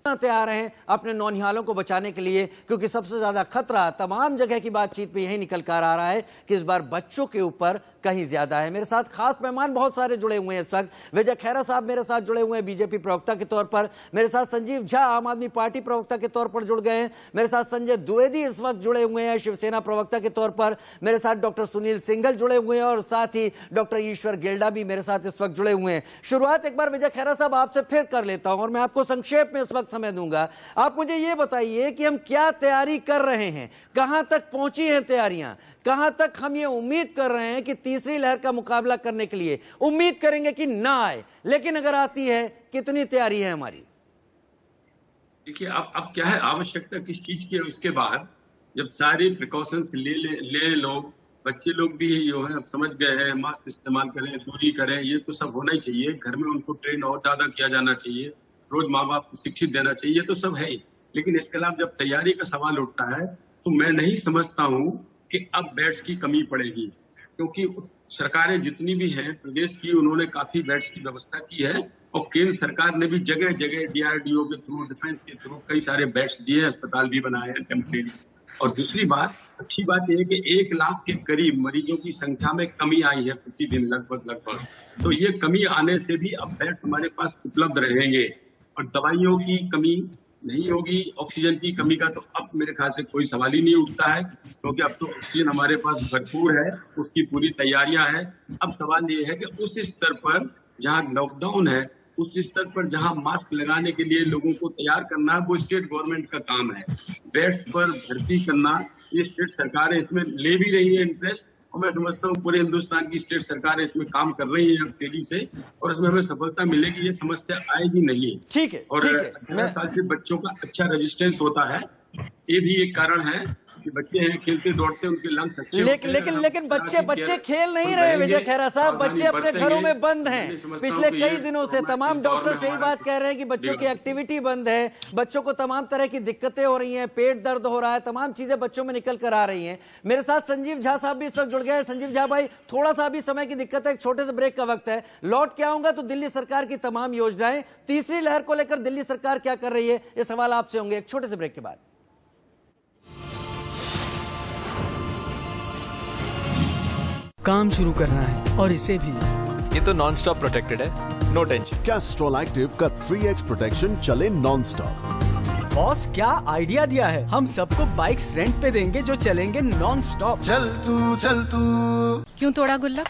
तैयार हैं अपने नौनिहालों को बचाने के लिए, क्योंकि सबसे ज्यादा खतरा तमाम जगह की बातचीत में यही निकल कर आ रहा है कि इस बार बच्चों के ऊपर कहीं ज्यादा है। मेरे साथ खास मेहमान बहुत सारे जुड़े हुए हैं इस वक्त। विजय खैरा साहब मेरे साथ जुड़े हुए हैं बीजेपी प्रवक्ता के तौर पर, मेरे साथ संजीव झा आम आदमी पार्टी प्रवक्ता के तौर पर जुड़ गए हैं, मेरे साथ संजय द्विवेदी इस वक्त जुड़े हुए हैं शिवसेना प्रवक्ता के तौर पर, मेरे साथ डॉक्टर सुनील सिंघल जुड़े हुए हैं और साथ ही डॉक्टर ईश्वर गेल्डा भी मेरे साथ इस वक्त जुड़े हुए हैं। शुरुआत एक बार विजय खैरा साहब आपसे फिर कर लेता हूं और मैं आपको संक्षेप में इस वक्त समय दूंगा। आप मुझे यह बताइए कि हम क्या तैयारी कर रहे हैं, कहां तक पहुंची हैं तैयारियां, कहां तक हम ये उम्मीद कर रहे हैं कि तीसरी लहर का मुकाबला करने के लिए, उम्मीद करेंगे कि ना आए, लेकिन अगर आती है कितनी तैयारी है हमारी? देखिए अब क्या है, आवश्यकता किस चीज की है, उसके बाद जब सारे प्रिकॉशंस ले लोग, बच्चे लोग भी जो है अब समझ गए हैं, मास्क इस्तेमाल करें, दूरी करें, ये तो सब होना ही चाहिए। घर में उनको ट्रेन और ज्यादा किया जाना चाहिए, रोज माँ बाप को शिक्षित देना चाहिए, तो सब है ही। लेकिन इसके अलावा जब तैयारी का सवाल उठता है तो मैं नहीं समझता हूँ कि अब बेड्स की कमी पड़ेगी, क्योंकि सरकारें जितनी भी हैं प्रदेश की, उन्होंने काफी बेड्स की व्यवस्था की है और केंद्र सरकार ने भी जगह जगह DRDO के थ्रू, डिफेंस के थ्रू कई सारे बेड्स दिए, अस्पताल भी बनाए हैं टेम्परेरी। और दूसरी बात, अच्छी बात यह है कि 1 लाख के करीब मरीजों की संख्या में कमी आई है प्रतिदिन लगभग। तो ये कमी आने से भी अब बेड्स हमारे पास उपलब्ध रहेंगे और दवाइयों की कमी नहीं होगी। ऑक्सीजन की कमी का तो अब मेरे ख्याल से कोई सवाल ही नहीं उठता है, क्योंकि अब तो ऑक्सीजन हमारे पास भरपूर है, उसकी पूरी तैयारियां हैं। अब सवाल ये है कि उस स्तर पर जहां लॉकडाउन है, उस स्तर पर जहां मास्क लगाने के लिए लोगों को तैयार करना, वो स्टेट गवर्नमेंट का काम है। बेड्स पर भर्ती करना ये स्टेट सरकारें इसमें ले भी रही है इंटरेस्ट, और मैं समझता हूँ पूरे हिंदुस्तान की स्टेट सरकारें इसमें काम कर रही हैं तेजी से, और इसमें हमें सफलता मिलेगी, ये समस्या आएगी नहीं। ठीक है, और 18 साल के बच्चों का अच्छा रेजिस्टेंस होता है, ये भी एक कारण है कि बच्चे हैं खेलते दौड़ते, उनके लंग्स अच्छे होते हैं। लेकिन बच्चे खेल नहीं रहे विजय खैरा साहब, बच्चे अपने घरों में बंद हैं। पिछले कई दिनों से तमाम डॉक्टर से ही बात कह रहे हैं कि बच्चों की एक्टिविटी बंद है, बच्चों को तमाम तरह की दिक्कतें हो रही हैं, पेट दर्द हो रहा है, तमाम चीजें बच्चों में निकल कर आ रही हैं। मेरे साथ संजीव झा साहब भी इस वक्त जुड़ गए। संजीव झा भाई, थोड़ा सा अभी समय की दिक्कत है, एक छोटे से ब्रेक का वक्त है, लौट के आऊंगा तो दिल्ली सरकार की तमाम योजनाएं, तीसरी लहर को लेकर दिल्ली सरकार क्या कर रही है, ये सवाल आपसे होंगे एक छोटे से ब्रेक के बाद। काम शुरू करना है और इसे भी। ये तो नॉन स्टॉप प्रोटेक्टेड है, नो टेंशन। कैस्ट्रॉल एक्टिव का 3x प्रोटेक्शन चले नॉन स्टॉप। बॉस क्या आइडिया दिया है, हम सबको बाइक्स रेंट पे देंगे जो चलेंगे नॉन स्टॉप। चल तू क्यों तोड़ा गुल्लक?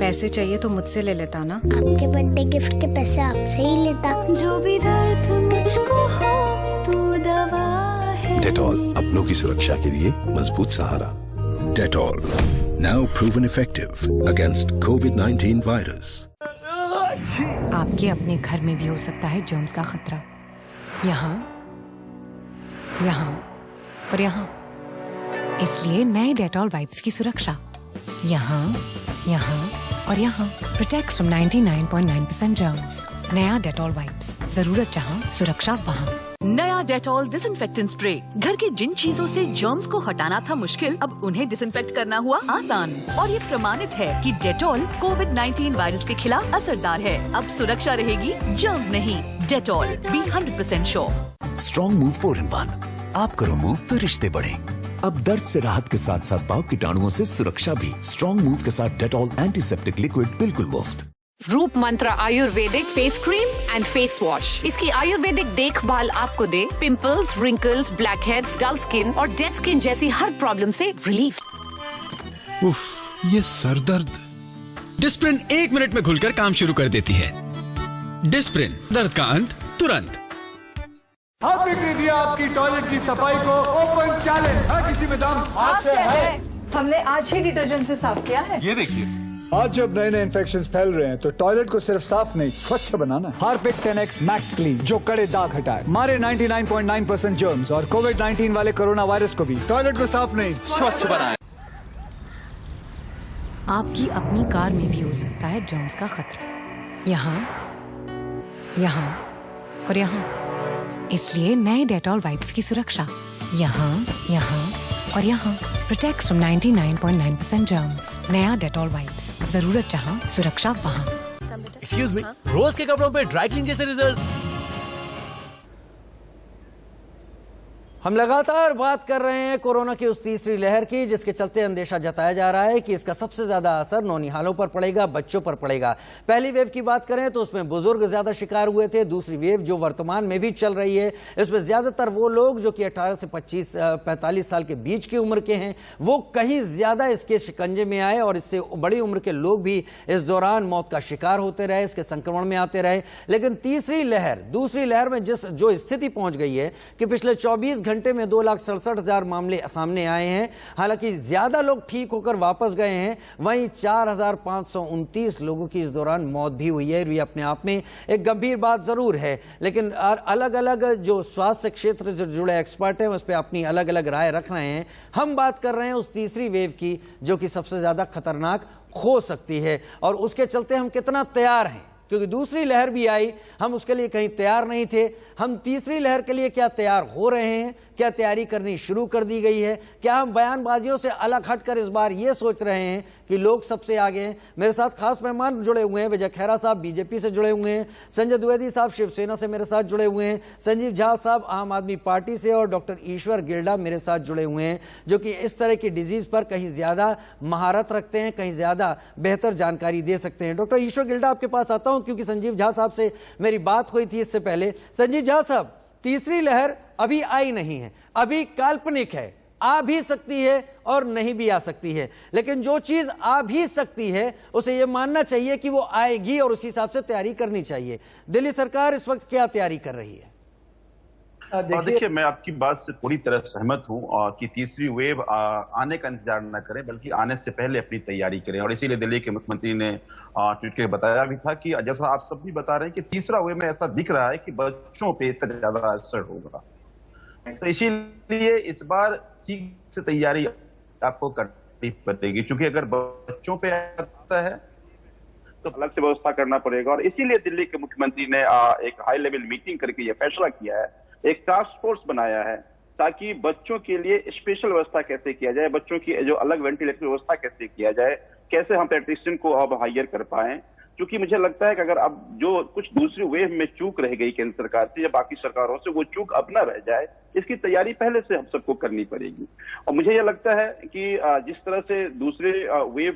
पैसे चाहिए तो मुझसे ले लेता ना। आपके बर्थडे गिफ्ट के पैसे आपसे ही लेता। जो भी दर्द मुझको हो तू दवा है। डेटॉल, अपनों की सुरक्षा के लिए मजबूत सहारा। Dettol, now proven effective against COVID-19 virus. आपके अपने घर में भी हो सकता है जर्म्स का खतरा। यहाँ, यहाँ और यहाँ। इसलिए नए डेटॉल वाइप्स की सुरक्षा यहाँ, यहाँ और यहाँ। Protects from 99.9% germs. नया डेटॉल वाइप्स, जरूरत जहाँ सुरक्षा वहाँ। नया डेटॉल डिसइंफेक्टेंट स्प्रे। घर के जिन चीजों से जर्म्स को हटाना था मुश्किल, अब उन्हें डिसइंफेक्ट करना हुआ आसान। और ये प्रमाणित है कि डेटॉल कोविड-19 वायरस के खिलाफ असरदार है। अब सुरक्षा रहेगी, जर्म्स नहीं। Dettol, be 100% sure. Strong move 4-in-1। आप करो मूव तो रिश्ते बढ़े। अब दर्द से राहत के साथ साथ पाव कीटाणुओं से सुरक्षा भी। स्ट्रॉन्ग मूव के साथ डेटॉल एंटीसेप्टिक लिक्विड बिल्कुल मुफ्त। Roop Mantra Ayurvedic face cream and face wash. इसकी आयुर्वेदिक देखभाल आपको दे pimples, wrinkles, blackheads, dull skin और डेड स्किन जैसी हर प्रॉब्लम से रिलीफ। उफ, ये सर दर्द। डिस्प्रिन 1 मिनट में घुलकर काम शुरू कर देती है। डिस्प्रिन, दर्द का अंत तुरंत। आपने दे दिया आपकी टॉयलेट की सफाई को ओपन चैलेंज। हर किसी में दम आज से है। हमने आज ही डिटर्जेंट से साफ किया है। ये देखिए, आज जब नए नए इन्फेक्शंस फैल रहे हैं तो टॉयलेट को सिर्फ साफ नहीं स्वच्छ बनाना है। हार्पिक 10X मैक्स क्लीन जो कड़े दाग हटाए, मारे 99.9% जर्म्स और कोविड-19 वाले कोरोना वायरस को भी। टॉयलेट को साफ नहीं स्वच्छ बनाए। आपकी अपनी कार में भी हो सकता है जर्म्स का खतरा, यहाँ, यहाँ और यहाँ। इसलिए नए डेटॉल वाइप्स की सुरक्षा यहाँ, यहाँ और यहाँ। Protect from 99.9% germs. नया डेटॉल वाइप्स, जरूरत जहाँ सुरक्षा वहाँ। एक्सक्यूज मी, रोज के कपड़ों पे ड्राई क्लीन जैसे रिजल्ट। हम लगातार बात कर रहे हैं कोरोना की उस तीसरी लहर की, जिसके चलते अंदेशा जताया जा रहा है कि इसका सबसे ज्यादा असर नौनिहालों पर पड़ेगा, बच्चों पर पड़ेगा। पहली वेव की बात करें तो उसमें बुजुर्ग ज्यादा शिकार हुए थे। दूसरी वेव जो वर्तमान में भी चल रही है, इसमें ज्यादातर वो लोग जो कि 18 से 45 साल के बीच की उम्र के हैं, वो कहीं ज्यादा इसके शिकंजे में आए और इससे बड़ी उम्र के लोग भी इस दौरान मौत का शिकार होते रहे, इसके संक्रमण में आते रहे। लेकिन तीसरी लहर, दूसरी लहर में जो स्थिति पहुंच गई है कि पिछले 24 घंटे में 2,67,000 मामले सामने आए हैं। हालांकि ज्यादा लोग ठीक होकर वापस गए हैं, वहीं 4,529 लोगों की इस दौरान मौत भी हुई है। ये अपने आप में एक गंभीर बात जरूर है, लेकिन अलग अलग जो स्वास्थ्य क्षेत्र से जुड़े एक्सपर्ट हैं उस पर अपनी अलग अलग राय रख रहे हैं। हम बात कर रहे हैं उस तीसरी वेव की जो कि सबसे ज्यादा खतरनाक हो सकती है और उसके चलते हम कितना तैयार हैं, क्योंकि दूसरी लहर भी आई, हम उसके लिए कहीं तैयार नहीं थे। हम तीसरी लहर के लिए क्या तैयार हो रहे हैं, क्या तैयारी करनी शुरू कर दी गई है, क्या हम बयानबाजियों से अलग हटकर इस बार ये सोच रहे हैं कि लोग सबसे आगे हैं। मेरे साथ खास मेहमान जुड़े हुए हैं, विजय खैरा साहब बीजेपी से जुड़े हुए हैं, संजय द्विवेदी साहब शिवसेना से मेरे साथ जुड़े हुए हैं, संजीव झा साहब आम आदमी पार्टी से और डॉक्टर ईश्वर गिल्डा मेरे साथ जुड़े हुए हैं, जो कि इस तरह की डिजीज पर कहीं ज्यादा महारत रखते हैं, कहीं ज्यादा बेहतर जानकारी दे सकते हैं। डॉक्टर ईश्वर गिल्डा आपके पास आता हूं क्योंकि संजीव झा साहब से मेरी बात हुई थी इससे पहले। संजीव झा साहब, तीसरी लहर अभी आई नहीं है, अभी काल्पनिक है, आ भी सकती है और नहीं भी आ सकती है, लेकिन जो चीज आ भी सकती है उसे यह मानना चाहिए कि वो आएगी और उसी हिसाब से तैयारी करनी चाहिए। दिल्ली सरकार इस वक्त क्या तैयारी कर रही है? देखिए, मैं आपकी बात से पूरी तरह सहमत हूं कि तीसरी वेव आने का इंतजार न करें, बल्कि आने से पहले अपनी तैयारी करें। और इसीलिए दिल्ली के मुख्यमंत्री ने ट्वीट कर बताया भी था कि जैसा आप सब भी बता रहे हैं कि तीसरा वेव में ऐसा दिख रहा है कि बच्चों पे इसका ज्यादा असर होगा। तो इसीलिए इस बार ठीक से तैयारी आपको करनी पड़ेगी, क्योंकि अगर बच्चों पे आता है तो अलग से व्यवस्था करना पड़ेगा। और इसीलिए दिल्ली के मुख्यमंत्री ने एक हाई लेवल मीटिंग करके यह फैसला किया है, एक टास्क फोर्स बनाया है ताकि बच्चों के लिए स्पेशल व्यवस्था कैसे किया जाए, बच्चों की जो अलग वेंटिलेटर व्यवस्था कैसे किया जाए, कैसे हम पेडियाट्रिशियन को अब हायर कर पाए। क्योंकि मुझे लगता है कि अगर अब जो कुछ दूसरी वेव में चूक रह गई केंद्र सरकार से या बाकी सरकारों से, वो चूक अब न रह जाए, इसकी तैयारी पहले से हम सबको करनी पड़ेगी। और मुझे यह लगता है कि जिस तरह से दूसरे वेव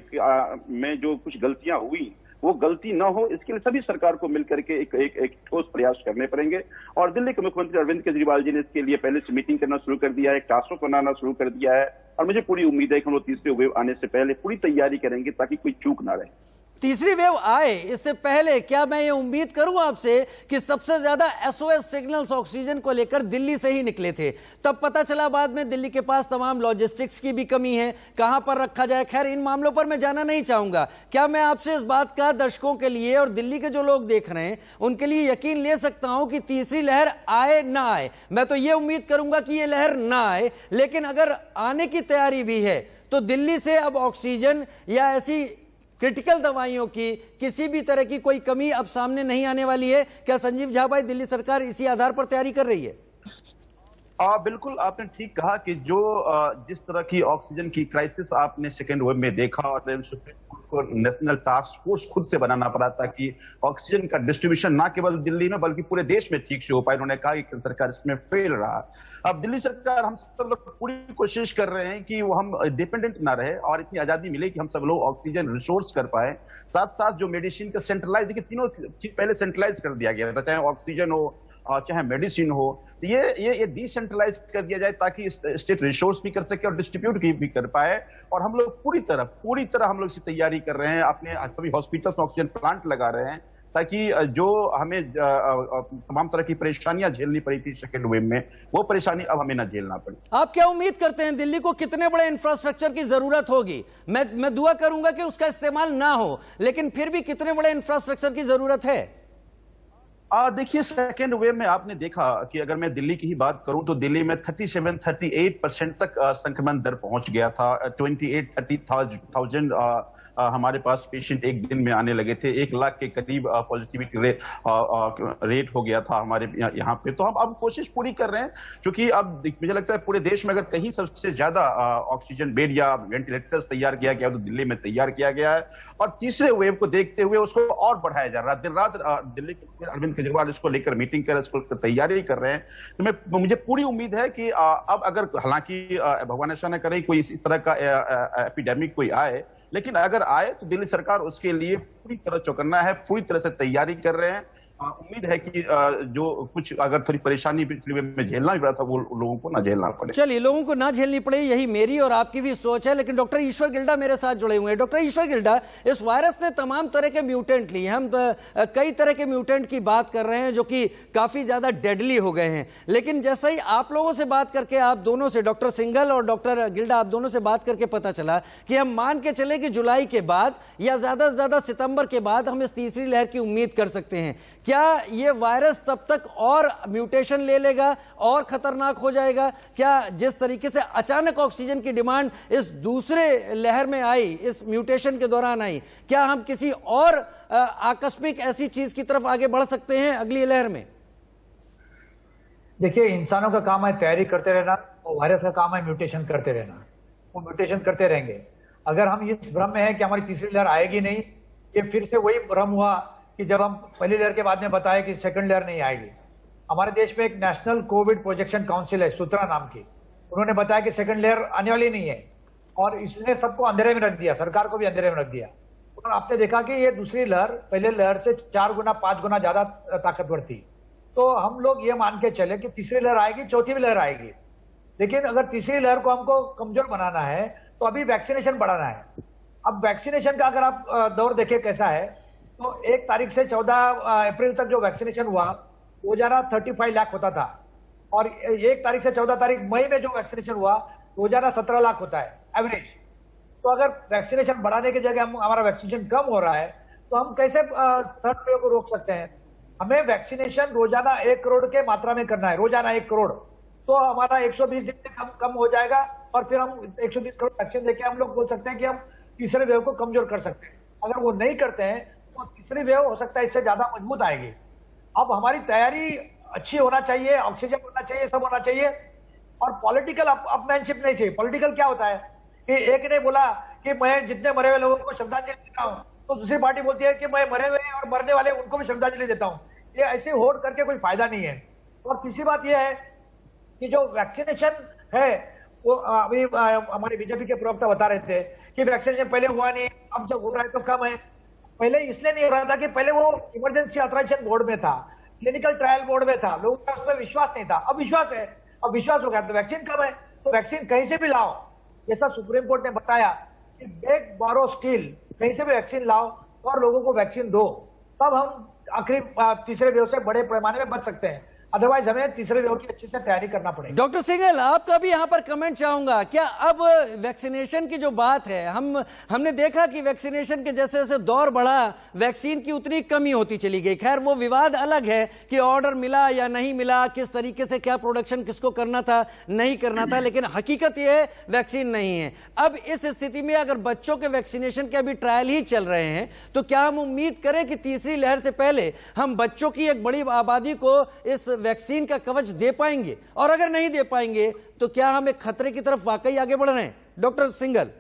में जो कुछ गलतियां हुई वो गलती न हो, इसके लिए सभी सरकार को मिलकर के एक ठोस प्रयास करने पड़ेंगे। और दिल्ली के मुख्यमंत्री अरविंद केजरीवाल जी ने इसके लिए पहले से मीटिंग करना शुरू कर दिया है, एक टास्क फोर्स बनाना शुरू कर दिया है। और मुझे पूरी उम्मीद है कि हम लोग तीसरे वेव आने से पहले पूरी तैयारी करेंगे ताकि कोई चूक ना रहे। तीसरी वेव आए इससे पहले क्या मैं ये उम्मीद करूं आपसे कि सबसे ज्यादा SOS सिग्नल्स ऑक्सीजन को लेकर दिल्ली से ही निकले थे? तब पता चला बाद में दिल्ली के पास तमाम लॉजिस्टिक्स की भी कमी है, कहां पर रखा जाए। खैर, इन मामलों पर मैं जाना नहीं चाहूंगा। क्या मैं आपसे इस बात का दर्शकों के लिए और दिल्ली के जो लोग देख रहे हैं उनके लिए यकीन ले सकता हूं कि तीसरी लहर आए ना आए? मैं तो ये उम्मीद करूंगा कि ये लहर ना आए, लेकिन अगर आने की तैयारी भी है तो दिल्ली से अब ऑक्सीजन या ऐसी क्रिटिकल दवाइयों की किसी भी तरह की कोई कमी अब सामने नहीं आने वाली है। क्या संजीव झा भाई, दिल्ली सरकार इसी आधार पर तैयारी कर रही है? बिल्कुल, आपने ठीक कहा कि जो जिस तरह की ऑक्सीजन की क्राइसिस आपने सेकेंड वेव में देखा और नेशनल टास्क फोर्स खुद से बनाना पड़ा ताकि ऑक्सीजन का डिस्ट्रीब्यूशन ना केवल दिल्ली में बल्कि पूरे देश में ठीक से हो पाए। उन्होंने कहा कि सरकार इसमें फेल रहा। अब दिल्ली सरकार, हम सब लोग पूरी कोशिश कर रहे हैं कि वो हम डिपेंडेंट ना रहे और इतनी आजादी मिले कि हम सब लोग ऑक्सीजन रिसोर्स कर पाए। साथ साथ जो मेडिसिन का सेंट्रलाइज, देखिए तीनों चीज पहले सेंट्रलाइज कर दिया गया था, चाहे ऑक्सीजन हो चाहे मेडिसिन हो, ये डिसेंट्रलाइज कर दिया जाए ताकि स्टेट रिसोर्स भी कर सके और डिस्ट्रीब्यूट भी कर पाए। और हम लोग पूरी तरह हम लोग इसकी तैयारी कर रहे हैं, अपने सभी हॉस्पिटल्स में ऑक्सीजन प्लांट लगा रहे हैं ताकि जो हमें तमाम तरह की परेशानियां झेलनी पड़ी थी सेकेंड वेव में, वो परेशानी अब हमें ना झेलना पड़े। आप क्या उम्मीद करते हैं दिल्ली को कितने बड़े इंफ्रास्ट्रक्चर की जरूरत होगी? मैं दुआ करूंगा कि उसका इस्तेमाल ना हो, लेकिन फिर भी कितने बड़े इंफ्रास्ट्रक्चर की जरूरत है? देखिए, सेकेंड वेव में आपने देखा कि अगर मैं दिल्ली की ही बात करूं तो दिल्ली में 37-38% तक संक्रमण दर पहुंच गया था। 28-30,000 हमारे पास पेशेंट एक दिन में आने लगे थे। 1 लाख के करीब पॉजिटिविटी रेट हो गया था हमारे यहाँ पे। तो हम अब कोशिश पूरी कर रहे हैं, क्योंकि अब मुझे लगता है पूरे देश में अगर कहीं सबसे ज्यादा ऑक्सीजन बेड या वेंटिलेटर्स तैयार किया गया तो दिल्ली में तैयार किया गया है। और तीसरे वेव को देखते हुए उसको और बढ़ाया जा रहा है। दिन रात दिल्ली के अरविंद केजरीवाल इसको लेकर मीटिंग कर, इसको तैयारी कर रहे हैं। तो मुझे पूरी उम्मीद है कि अब अगर, हालांकि भगवान ऐसा न करे कोई इस तरह का एपिडेमिक कोई आए, लेकिन अगर आए तो दिल्ली सरकार उसके लिए पूरी तरह चौकन्ना है, पूरी तरह से तैयारी कर रहे हैं। उम्मीद है कि जो कुछ अगर थोड़ी परेशानी पिछले वेव में झेलना भी पड़ा था वो लोगों को ना झेलना पड़े। चलिए, लोगों को ना झेलनी पड़े, यही मेरी और आपकी भी सोच है। लेकिन डॉक्टर ईश्वर गिल्डा मेरे साथ जुड़े हुए हैं। डॉक्टर ईश्वर गिल्डा, इस वायरस ने तमाम तरह के म्यूटेंट लिए, हम कई तरह के म्यूटेंट की बात कर रहे हैं जो कि काफी ज्यादा डेडली हो गए हैं। लेकिन जैसे ही आप लोगों से बात करके, आप दोनों से, डॉक्टर सिंघल और डॉक्टर गिल्डा, आप दोनों से बात करके पता चला कि हम मान के चले कि जुलाई के बाद या ज्यादा से ज्यादा सितंबर के बाद हम इस तीसरी लहर की उम्मीद कर सकते हैं। क्या ये वायरस तब तक और म्यूटेशन ले लेगा और खतरनाक हो जाएगा? क्या जिस तरीके से अचानक ऑक्सीजन की डिमांड इस दूसरे लहर में आई, इस म्यूटेशन के दौरान आई, क्या हम किसी और आकस्मिक ऐसी चीज की तरफ आगे बढ़ सकते हैं अगली लहर में? देखिए, इंसानों का काम है तैयारी करते रहना और वायरस का काम है म्यूटेशन करते रहना। वो म्यूटेशन करते रहेंगे। अगर हम इस भ्रम में है कि हमारी तीसरी लहर आएगी नहीं, ये फिर से वही भ्रम हुआ कि जब हम पहली लहर के बाद में बताया कि सेकंड लहर नहीं आएगी। हमारे देश में एक नेशनल कोविड प्रोजेक्शन काउंसिल है, सूत्रा नाम की, उन्होंने बताया कि सेकंड लहर आने वाली नहीं है, और इसने सबको अंधेरे में रख दिया, सरकार को भी अंधेरे में रख दिया। और आपने देखा कि ये दूसरी लहर पहले लहर से 4 गुना 5 गुना ज्यादा ताकतवर थी। तो हम लोग ये मान के चले कि तीसरी लहर आएगी, चौथी भी लहर आएगी। लेकिन अगर तीसरी लहर को हमको कमजोर बनाना है तो अभी वैक्सीनेशन बढ़ाना है। अब वैक्सीनेशन का अगर आप दौर देखें कैसा है, तो 1 तारीख से 14 अप्रैल तक जो वैक्सीनेशन हुआ रोजाना 35 लाख होता था, और 1 तारीख से 14 तारीख मई में जो वैक्सीनेशन हुआ रोजाना 17 लाख होता है एवरेज। तो अगर वैक्सीनेशन बढ़ाने की जगह हमारा वैक्सीनेशन कम हो रहा है तो हम कैसे थर्ड वेव को रोक सकते हैं? हमें वैक्सीनेशन रोजाना 1 करोड़ के मात्रा में करना है, रोजाना 1 करोड़। तो हमारा 120 दिन में कम हो जाएगा, और फिर हम 120 करोड़ वैक्सीन देके हम लोग बोल सकते हैं कि हम तीसरे वेव को कमजोर कर सकते हैं। अगर वो नहीं करते हैं तो तीसरी वेव हो सकता है इससे ज्यादा मजबूत आएगी। अब हमारी तैयारी अच्छी होना चाहिए, ऑक्सीजन होना चाहिए, सब होना चाहिए, और पॉलिटिकल अपमैनशिप नहीं चाहिए। पॉलिटिकल क्या होता है कि एक ने बोला कि मैं जितने मरे हुए लोगों को श्रद्धांजलि देता हूं, तो दूसरी पार्टी बोलती है कि मैं मरे हुए और मरने वाले उनको भी श्रद्धांजलि देता हूं। ये ऐसे होड़ करके कोई फायदा नहीं है। और तीसरी बात यह है कि जो वैक्सीनेशन है वो अभी हमारे बीजेपी के प्रवक्ता बता रहे थे कि वैक्सीनेशन पहले हुआ नहीं, अब जब हो रहा है तो कम है। पहले इसलिए नहीं हो रहा था कि पहले वो इमरजेंसी ऑथराइजेशन बोर्ड में था, क्लिनिकल ट्रायल बोर्ड में था, लोगों का उसमें विश्वास नहीं था। अब विश्वास है, अब विश्वास हो गया, तो वैक्सीन कम है तो वैक्सीन कहीं से भी लाओ, जैसा सुप्रीम कोर्ट ने बताया कि बेग बोरो स्टील, कहीं से भी वैक्सीन लाओ और लोगों को वैक्सीन दो, तब हम आखिरी तीसरे वेव से बड़े पैमाने में बच सकते हैं। अदरवाइज हमें तीसरे वेव की अच्छी से तैयारी करना पड़ेगा। डॉक्टर सिंघल, आपका भी यहां पर कमेंट चाहूंगा। क्या अब वैक्सीनेशन की जो बात है, हमने देखा कि वैक्सीनेशन के जैसे जैसे दौर बढ़ा, वैक्सीन की उतनी कमी होती चली गई। खैर, वो विवाद अलग है कि ऑर्डर मिला या नहीं मिला, किस तरीके से क्या प्रोडक्शन किसको करना था नहीं करना था, लेकिन हकीकत यह है वैक्सीन नहीं है। अब इस स्थिति में अगर बच्चों के वैक्सीनेशन के अभी ट्रायल ही चल रहे हैं, तो क्या हम उम्मीद करें कि तीसरी लहर से पहले हम बच्चों की एक बड़ी आबादी को इस वैक्सीन का कवच दे पाएंगे? और अगर नहीं दे पाएंगे तो क्या हम एक खतरे की तरफ वाकई आगे बढ़ रहे हैं? डॉक्टर सिंघल,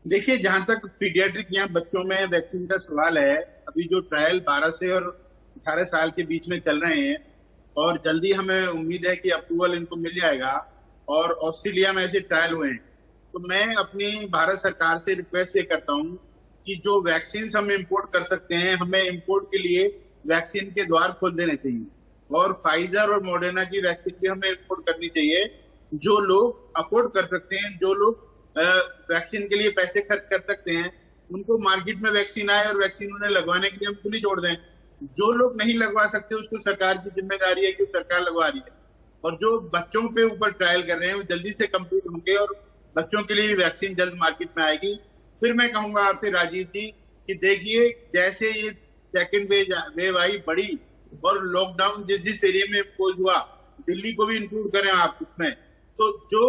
देखिए, जहां तक पीडियाट्रिक या बच्चों में वैक्सीन का सवाल है, अभी जो ट्रायल 12 से और 18 साल के बीच में चल रहे हैं, और जल्दी हमें उम्मीद है कि अप्रूवल इनको मिल जाएगा, और ऑस्ट्रेलिया में ऐसे ट्रायल हुए हैं। तो मैं अपनी भारत सरकार से रिक्वेस्ट ये करता हूं कि जो वैक्सीन हम इंपोर्ट कर सकते हैं, हमें इंपोर्ट के लिए वैक्सीन के द्वार खोल देने चाहिए, और फाइजर और मॉडर्ना की वैक्सीन भी हमें इंपोर्ट करनी चाहिए। जो लोग अफोर्ड कर सकते हैं, जो लोग वैक्सीन के लिए पैसे खर्च कर सकते हैं, उनको मार्केट में वैक्सीन आए और वैक्सीन उन्हें लगवाने के लिए हम खुली छोड़ दें। जो लोग नहीं लगवा सकते उसको सरकार की जिम्मेदारी है कि सरकार लगवा रही है, और जो बच्चों पे ऊपर ट्रायल कर रहे हैं वो जल्दी से कंप्लीट होंगे और बच्चों के लिए भी वैक्सीन जल्द मार्केट में आएगी। फिर मैं कहूंगा आपसे राजीव जी कि देखिए जैसे ये सेकेंड वेव आई बड़ी और लॉकडाउन जिस जिस एरिया में इम्पोज हुआ, दिल्ली को भी इंक्लूड करें आप उसमें, तो जो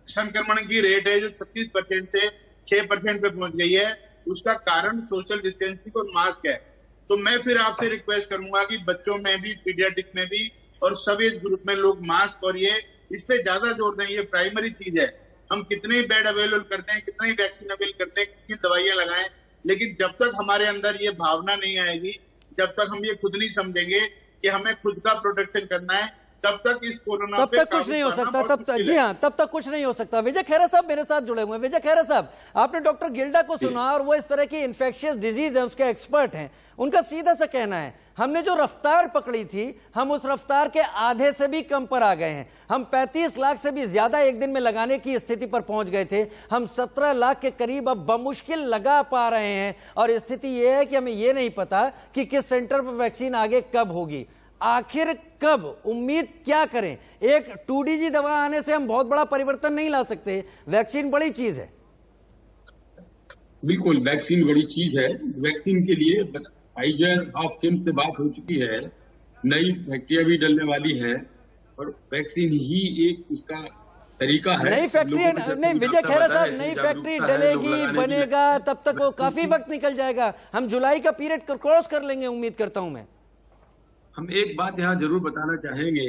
संक्रमण की रेट है जो 36% से 6% पे पहुंच गई है, उसका कारण सोशल डिस्टेंसिंग और मास्क है। तो मैं फिर आपसे रिक्वेस्ट करूंगा कि बच्चों में भी, पीडियाट्रिक में भी और सब एज ग्रुप में लोग मास्क और ये इस पे ज्यादा जोर दें। ये प्राइमरी चीज है। हम कितने ही बेड अवेलेबल करते हैं, कितनी वैक्सीन अवेल करते हैं, कितनी दवाइयां लगाएं, लेकिन जब तक हमारे अंदर ये भावना नहीं आएगी, जब तक हम ये खुद नहीं समझेंगे कि हमें खुद का प्रोटेक्शन करना है, तब तक इस कोरोना तब तक कुछ नहीं हो सकता। तब तक जी हाँ, तब तक कुछ नहीं हो सकता। विजय खैरा साहब मेरे साथ जुड़े हुए हैं। विजय खैरा साहब, आपने डॉक्टर गिल्डा को सुना और वो इस तरह की इन्फेक्शियस डिजीज है उसके एक्सपर्ट हैं। उनका सीधा सा कहना है हमने जो रफ्तार पकड़ी थी हम उस रफ्तार के आधे से भी कम पर आ गए हैं। हम 35 लाख से भी ज्यादा एक दिन में लगाने की स्थिति पर पहुंच गए थे। हम 17 लाख के करीब अब बमुश्किल लगा पा रहे हैं और स्थिति यह है कि हमें यह नहीं पता कि किस सेंटर पर वैक्सीन आगे कब होगी, आखिर कब, उम्मीद क्या करें। एक 2DG दवा आने से हम बहुत बड़ा परिवर्तन नहीं ला सकते। वैक्सीन बड़ी चीज है। बिल्कुल, वैक्सीन बड़ी चीज है। वैक्सीन के लिए फाइजर ऑफ सिम से बात हो चुकी है, नई फैक्ट्रियां भी डलने वाली है और वैक्सीन ही एक उसका तरीका है। नई फैक्ट्री नहीं विजय खैरा साहब, नई फैक्ट्री डलेगी, बनेगा, तब तक वो काफी वक्त निकल जाएगा। हम जुलाई का पीरियड क्रॉस कर लेंगे, उम्मीद करता हूं मैं। हम एक बात यहाँ जरूर बताना चाहेंगे,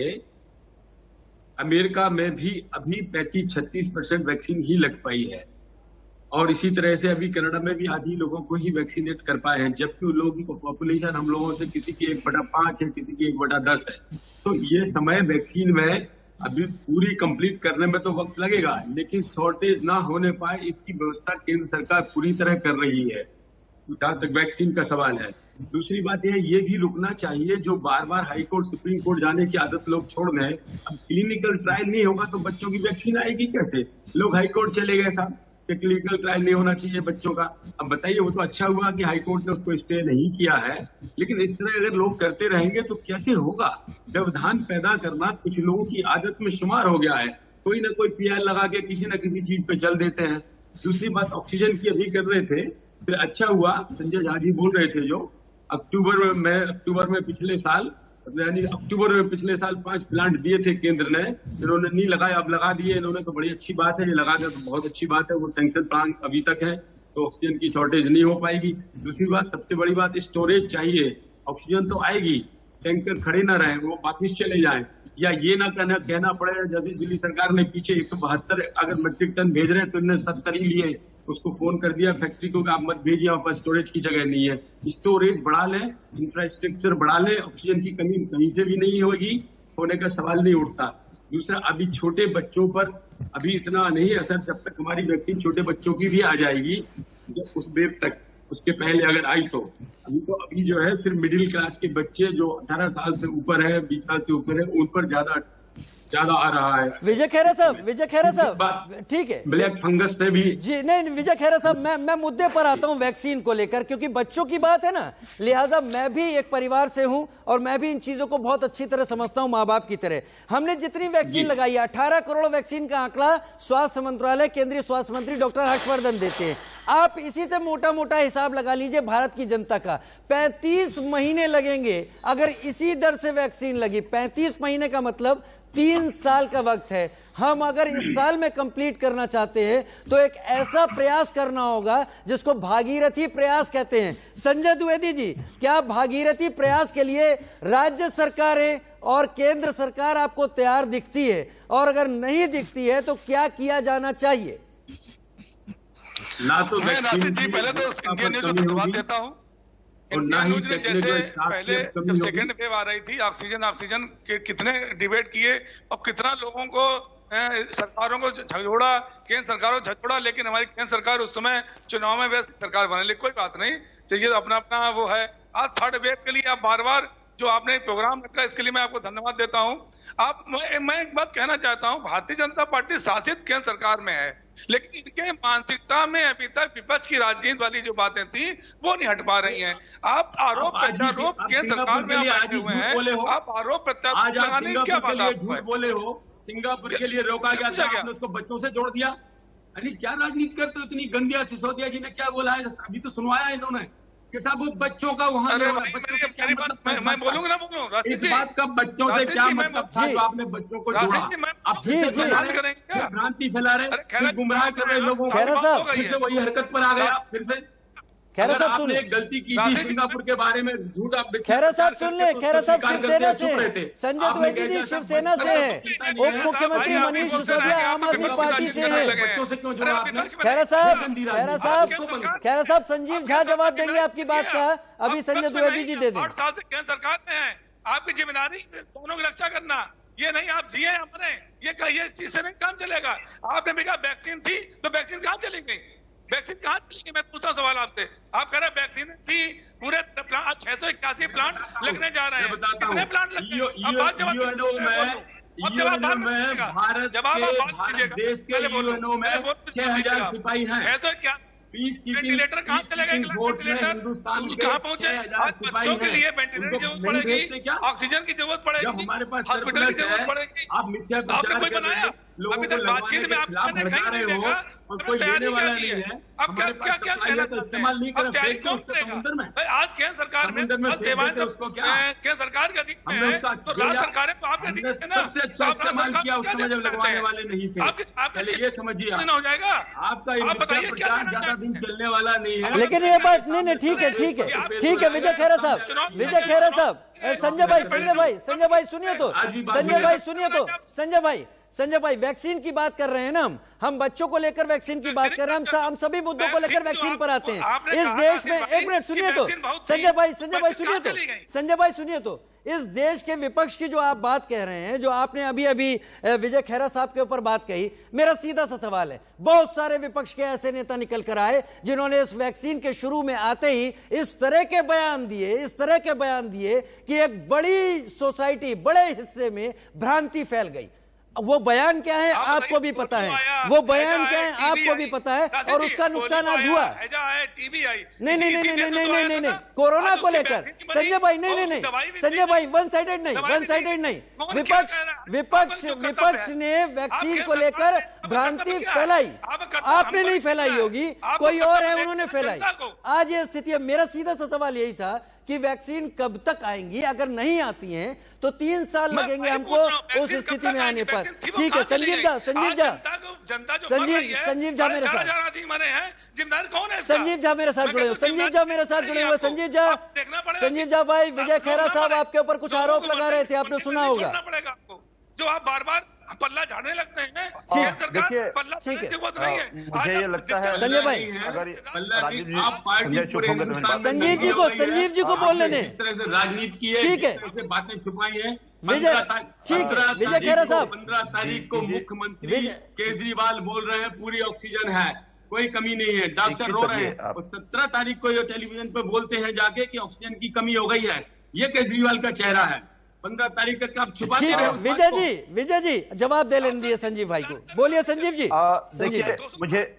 अमेरिका में भी अभी 35-36% वैक्सीन ही लग पाई है और इसी तरह से अभी कनाडा में भी आधी लोगों को ही वैक्सीनेट कर पाए हैं, जबकि उन लोगों की पॉपुलेशन हम लोगों से किसी की 1/5 है, किसी की 1/10 है। तो ये समय वैक्सीन में अभी पूरी कंप्लीट करने में तो वक्त लगेगा, लेकिन शॉर्टेज ना होने पाए इसकी व्यवस्था केंद्र सरकार पूरी तरह कर रही है, जहां तक वैक्सीन का सवाल है। दूसरी बात यह ये भी रुकना चाहिए, जो बार बार हाई कोर्ट सुप्रीम कोर्ट जाने की आदत लोग छोड़ दें। अब क्लिनिकल ट्रायल नहीं होगा तो बच्चों की वैक्सीन आएगी कैसे? लोग हाई कोर्ट चले गए साहब कि क्लिनिकल ट्रायल नहीं होना चाहिए बच्चों का। अब बताइए, वो तो अच्छा हुआ कि हाई कोर्ट ने उसको स्टे नहीं किया है, लेकिन इस तरह अगर लोग करते रहेंगे तो कैसे होगा? व्यवधान पैदा करना कुछ लोगों की आदत में शुमार हो गया है। कोई ना कोई पीआर लगा के किसी न किसी चीज पे चल देते हैं। दूसरी बात, ऑक्सीजन की अभी कर रहे थे, फिर अच्छा हुआ संजय झा जी बोल रहे थे जो अक्टूबर में पिछले साल, यानी अक्टूबर में पिछले साल 5 प्लांट दिए थे केंद्र ने, इन्होंने नहीं लगाए, अब लगा दिए इन्होंने, तो बड़ी अच्छी बात है। ये लगा दे तो बहुत अच्छी बात है। वो सैंक्शन प्लांट अभी तक है तो ऑक्सीजन की शॉर्टेज नहीं हो पाएगी। दूसरी बात, सबसे बड़ी बात, स्टोरेज चाहिए। ऑक्सीजन तो आएगी, टैंकर खड़े ना रहे, वो वापिस चले जाए, या ये ना कहना पड़े जैसे दिल्ली सरकार ने पीछे 172 अगर मीट्रिक टन भेज रहे हैं तो इन्होंने 70 ही लिए, उसको फोन कर दिया फैक्ट्री को कि आप मत भेजिए, वहां पर स्टोरेज की जगह नहीं है। स्टोरेज बढ़ा लें, इंफ्रास्ट्रक्चर बढ़ा लें, ऑक्सीजन की कमी कहीं से भी नहीं होगी, होने का सवाल नहीं उठता। दूसरा, अभी छोटे बच्चों पर अभी इतना नहीं असर, जब तक हमारी वैक्सीन छोटे बच्चों की भी आ जाएगी उस वेव तक, उसके पहले अगर आई तो अभी जो है फिर मिडिल क्लास के बच्चे जो 18 साल से ऊपर है, 20 साल से ऊपर है, उन पर ज्यादा आ रहा है। विजय खैरा साहब ठीक है, ब्लैक फंगस से भी जी नहीं। विजय खैरा साहब, मैं मुद्दे पर आता हूं वैक्सीन को लेकर, क्योंकि बच्चों की बात है ना, लिहाजा मैं भी एक परिवार से हूं और मैं भी इन चीजों को बहुत अच्छी तरह समझता हूं, माँ बाप की तरह। हमने जितनी वैक्सीन लगाई है, 18 करोड़ वैक्सीन का आंकड़ा स्वास्थ्य मंत्रालय, केंद्रीय स्वास्थ्य मंत्री डॉक्टर हर्षवर्धन देते हैं। आप इसी से मोटा मोटा हिसाब लगा लीजिए भारत की जनता का 35 महीने लगेंगे अगर इसी दर से वैक्सीन लगी। 35 महीने का मतलब 3 साल का वक्त है। हम अगर इस साल में कंप्लीट करना चाहते हैं तो एक ऐसा प्रयास करना होगा जिसको भागीरथी प्रयास कहते हैं। संजय द्विवेदी जी, क्या भागीरथी प्रयास के लिए राज्य सरकारें और केंद्र सरकार आपको तैयार दिखती है? और अगर नहीं दिखती है तो क्या किया जाना चाहिए? ना तो मैं नासिर जी पहले तो इंडियन न्यूज को धन्यवाद देता हूँ। इंडियन न्यूज ने जैसे पहले जब सेकेंड वेव आ रही थी, ऑक्सीजन के कितने डिबेट किए और कितना लोगों को सरकारों को झकझोड़ा, केंद्र सरकारों को झकझोड़ा, लेकिन हमारी केंद्र सरकार उस समय चुनाव में व्यस्त सरकार बने, लेकिन कोई बात नहीं, चाहिए अपना अपना वो है। आज थर्ड वेव के लिए आप बार बार जो आपने प्रोग्राम रखा, इसके लिए मैं आपको धन्यवाद देता हूं। मैं एक बात कहना चाहता हूं, भारतीय जनता पार्टी शासित केंद्र सरकार में है, लेकिन इनके मानसिकता में अभी तक विपक्ष की राजनीति वाली जो बातें थी वो नहीं हट पा रही हैं। आप आरोप प्रत्यारोप केंद्र सरकार में आप बैठे हुए हैं, आप आरोप प्रत्यारोप लगाने की क्या बात आप बोले हो? सिंगापुर के लिए रोका गया था, आपने उसको बच्चों से जोड़ दिया। अरे क्या राजनीति करते हो इतनी गंदिया? सिसोदिया जी ने क्या बोला है अभी तो सुनवाया इन्होंने कि साहब वो बच्चों का वहाँ मैं बोलूंगा ना, बोलूँ इस बात का बच्चों से क्या मतलब था जो आपने बच्चों को जोड़ा? आप भ्रांति फैला रहे, गुमराह कर रहे लोगों को, फिर से वही हरकत पर आ गया। फिर से खैरा साहब सुन ले, गलती की थी सिंगापुर के बारे में झूठा। खैरा साहब सुन ले, खैरा साहब शिवसेना से, संजय द्विवेदी जी शिवसेना से है, उप मुख्यमंत्री मनीष सिसोदिया आम आदमी पार्टी से है। बच्चों से क्यों जोड़ा आपने? खैरा साहब संजीव झा जवाब देंगे आपकी बात का, अभी संजय द्विवेदी जी दे दें। 8 साल से केंद्र सरकार में है, आपकी जिम्मेदारी दोनों की रक्षा करना, ये नहीं आप जिए या मरे, ये चीज से नहीं काम चलेगा। आपने भी कहा वैक्सीन थी तो वैक्सीन कहाँ चली गई? वैक्सीन कहाँ चलेंगे? मैं पूछता हूँ सवाल आपसे। आप कह रहे हैं वैक्सीन भी पूरे 681 प्लांट लगने जा रहे हैं, कितने प्लांट लगते हैं? भारत देश के यूएनओ में 6000 सिपाही हैं। तो क्या वेंटिलेटर कहाँ चलेगा? हिंदुस्तान कहाँ पहुंचे? आज बच्चों के लिए वेंटिलेटर की जरूरत पड़ेगी, ऑक्सीजन की जरूरत पड़ेगी, हमारे पास हॉस्पिटल की जरूरत पड़ेगी। आप मिथ्या प्रचार कर रहे हैं, अभी तक बातचीत में आपने कहीं नहीं देखा, कोई देने वाला नहीं है। अब क्या इस्तेमाल नहीं कर समुद्र में। आज केंद्र सरकार में केंद्र सरकार के अधिक में है, तो राज्य सरकारें तो आपने सबसे अच्छा इस्तेमाल किया उस समय जब लगवाने वाले नहीं थे। पहले ये समझिए हो जाएगा आपका प्रचार ज्यादा दिन चलने वाला नहीं है। लेकिन ये बात नहीं, ठीक है विजय खैरा साहब, संजय भाई सुनिए तो, संजय भाई वैक्सीन की बात कर रहे हैं ना, हम बच्चों को लेकर वैक्सीन की बात कर रहे हैं, हम सभी मुद्दों को लेकर वैक्सीन पर आते हैं। इस देश में, एक मिनट सुनिए तो संजय भाई सुनिए तो, इस देश के विपक्ष की जो आप बात कह रहे हैं, जो आपने अभी विजय खैरा साहब के ऊपर बात कही, मेरा सीधा सा सवाल है, बहुत सारे विपक्ष के ऐसे नेता निकल कर आए जिन्होंने इस वैक्सीन के शुरू में आते ही इस तरह के बयान दिए कि एक बड़ी सोसाइटी, बड़े हिस्से में भ्रांति फैल गई। वो बयान क्या है आपको भी पता है, और उसका नुकसान आज हुआ। नहीं, कोरोना को लेकर संजय भाई वन साइडेड नहीं, विपक्ष ने वैक्सीन को लेकर भ्रांति फैलाई, आपने नहीं फैलाई होगी, कोई और है उन्होंने फैलाई। आज ये स्थिति है। मेरा सीधा सा सवाल यही था कि वैक्सीन कब तक आएंगी? अगर नहीं आती हैं तो 3 साल लगेंगे हमको उस स्थिति में आने पर। ठीक है, संजीव झा मेरे साथ, जुड़े हो। संजीव झा भाई, विजय खैरा साहब आपके ऊपर कुछ आरोप लगा रहे थे, आपने सुना होगा। जो आप बार-बार पल्ला झाड़ने लगते हैं। देखिए, मुझे ये लगता है संजय भाई, अगर संजय चुप होंगे तो संजीव जी को बोलने दें। राजनीति की ठीक है, बातें छुपाई है। विजय खैरा साहब, 15 तारीख को मुख्यमंत्री केजरीवाल बोल रहे हैं पूरी ऑक्सीजन है, कोई कमी नहीं है, डॉक्टर रो रहे हैं। 17 तारीख को ये टेलीविजन पे बोलते हैं जाके कि ऑक्सीजन की कमी हो गई है। ये केजरीवाल का चेहरा है। 15 तारीख तक आप छुपा ठीक है। विजय जी जवाब दे लेने दिए संजीव भाई को, बोलिए संजीव जी। देखिए,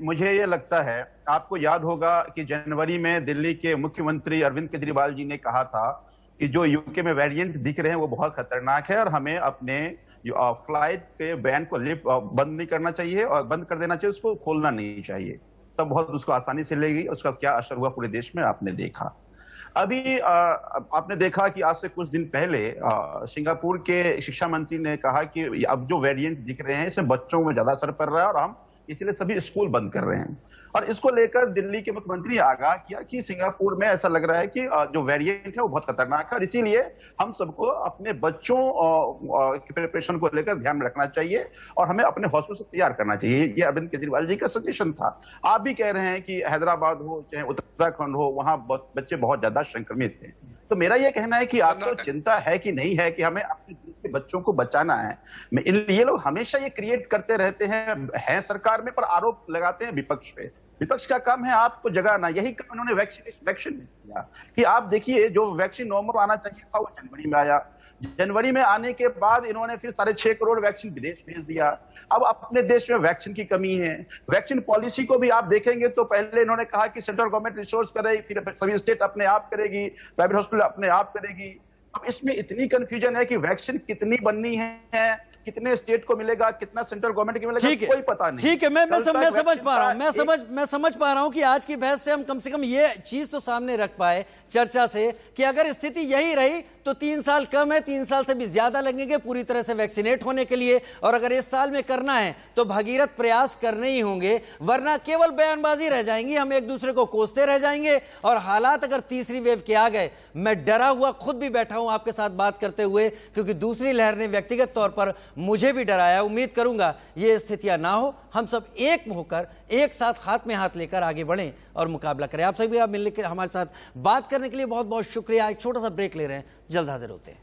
मुझे ये लगता है, आपको याद होगा कि जनवरी में दिल्ली के मुख्यमंत्री अरविंद केजरीवाल जी ने कहा था कि जो यूके में वेरिएंट दिख रहे हैं वो बहुत खतरनाक है और हमें अपने फ्लाइट के बैन को बंद नहीं करना चाहिए और बंद कर देना चाहिए, उसको खोलना नहीं चाहिए। तब बहुत उसको आसानी से ले गई, उसका क्या असर हुआ पूरे देश में आपने देखा। अभी आपने देखा कि आज से कुछ दिन पहले सिंगापुर के शिक्षा मंत्री ने कहा कि अब जो वेरिएंट दिख रहे हैं इससे बच्चों में ज्यादा असर पड़ रहा है और हम इसलिए सभी स्कूल बंद कर रहे हैं। और इसको लेकर दिल्ली के मुख्यमंत्री आगाह किया कि सिंगापुर में ऐसा लग रहा है कि जो वेरिएंट है वो बहुत खतरनाक है और इसीलिए हम सबको अपने बच्चों की प्रिपरेशन को लेकर ध्यान में रखना चाहिए और हमें अपने हॉस्पिटल से तैयार करना चाहिए। ये अरविंद केजरीवाल जी का सजेशन था। आप भी कह रहे हैं कि हैदराबाद हो चाहे उत्तराखंड हो, वहां बच्चे बहुत ज्यादा संक्रमित हैं। तो मेरा यह कहना है कि आपको चिंता है कि नहीं है कि हमें अपने देश के बच्चों को बचाना है। ये लोग हमेशा ये क्रिएट करते रहते हैं सरकार में, पर आरोप लगाते हैं विपक्ष पे। विपक्ष का काम है आपको जगाना, यही काम उन्होंने वैक्सीन में किया कि आप देखिए जो वैक्सीन नवंबर आना चाहिए था वो जनवरी में आया। जनवरी में आने के बाद इन्होंने फिर 6.5 करोड़ वैक्सीन विदेश भेज दिया। अब अपने देश में वैक्सीन की कमी है। वैक्सीन पॉलिसी को भी आप देखेंगे तो पहले इन्होंने कहा कि सेंट्रल गवर्नमेंट रिसोर्स करेगी, फिर सभी स्टेट अपने आप करेगी, प्राइवेट हॉस्पिटल अपने आप करेगी। अब इसमें इतनी कंफ्यूजन है कि वैक्सीन कितनी बननी है, कितने स्टेट को मिलेगा, कितना सेंट्रल गवर्नमेंट को मिलेगा, कोई पता नहीं। ठीक है, मैं समझ पा रहा हूं, मैं समझ पा रहा हूं कि आज की बहस से हम कम से कम ये चीज तो सामने रख पाए चर्चा से कि अगर स्थिति यही रही तो 3 साल कम है, 3 साल से भी ज्यादा लगेंगे पूरी तरह से वैक्सीनेट होने के लिए, और अगर इस साल में करना है तो भगीरथ प्रयास करने ही होंगे, वरना केवल बयानबाजी रह जाएंगी, हम एक दूसरे को कोसते रह जाएंगे। और हालात अगर तीसरी वेव के आ गए, मैं डरा हुआ खुद भी बैठा हूं आपके साथ बात करते हुए, क्योंकि दूसरी लहर ने व्यक्तिगत तौर पर मुझे भी डराया। उम्मीद करूंगा ये स्थितियां ना हो, हम सब एक होकर एक साथ हाथ में हाथ लेकर आगे बढ़ें और मुकाबला करें। आप सभी आप मिलने के हमारे साथ बात करने के लिए बहुत बहुत शुक्रिया। एक छोटा सा ब्रेक ले रहे हैं, जल्द हाजिर होते हैं।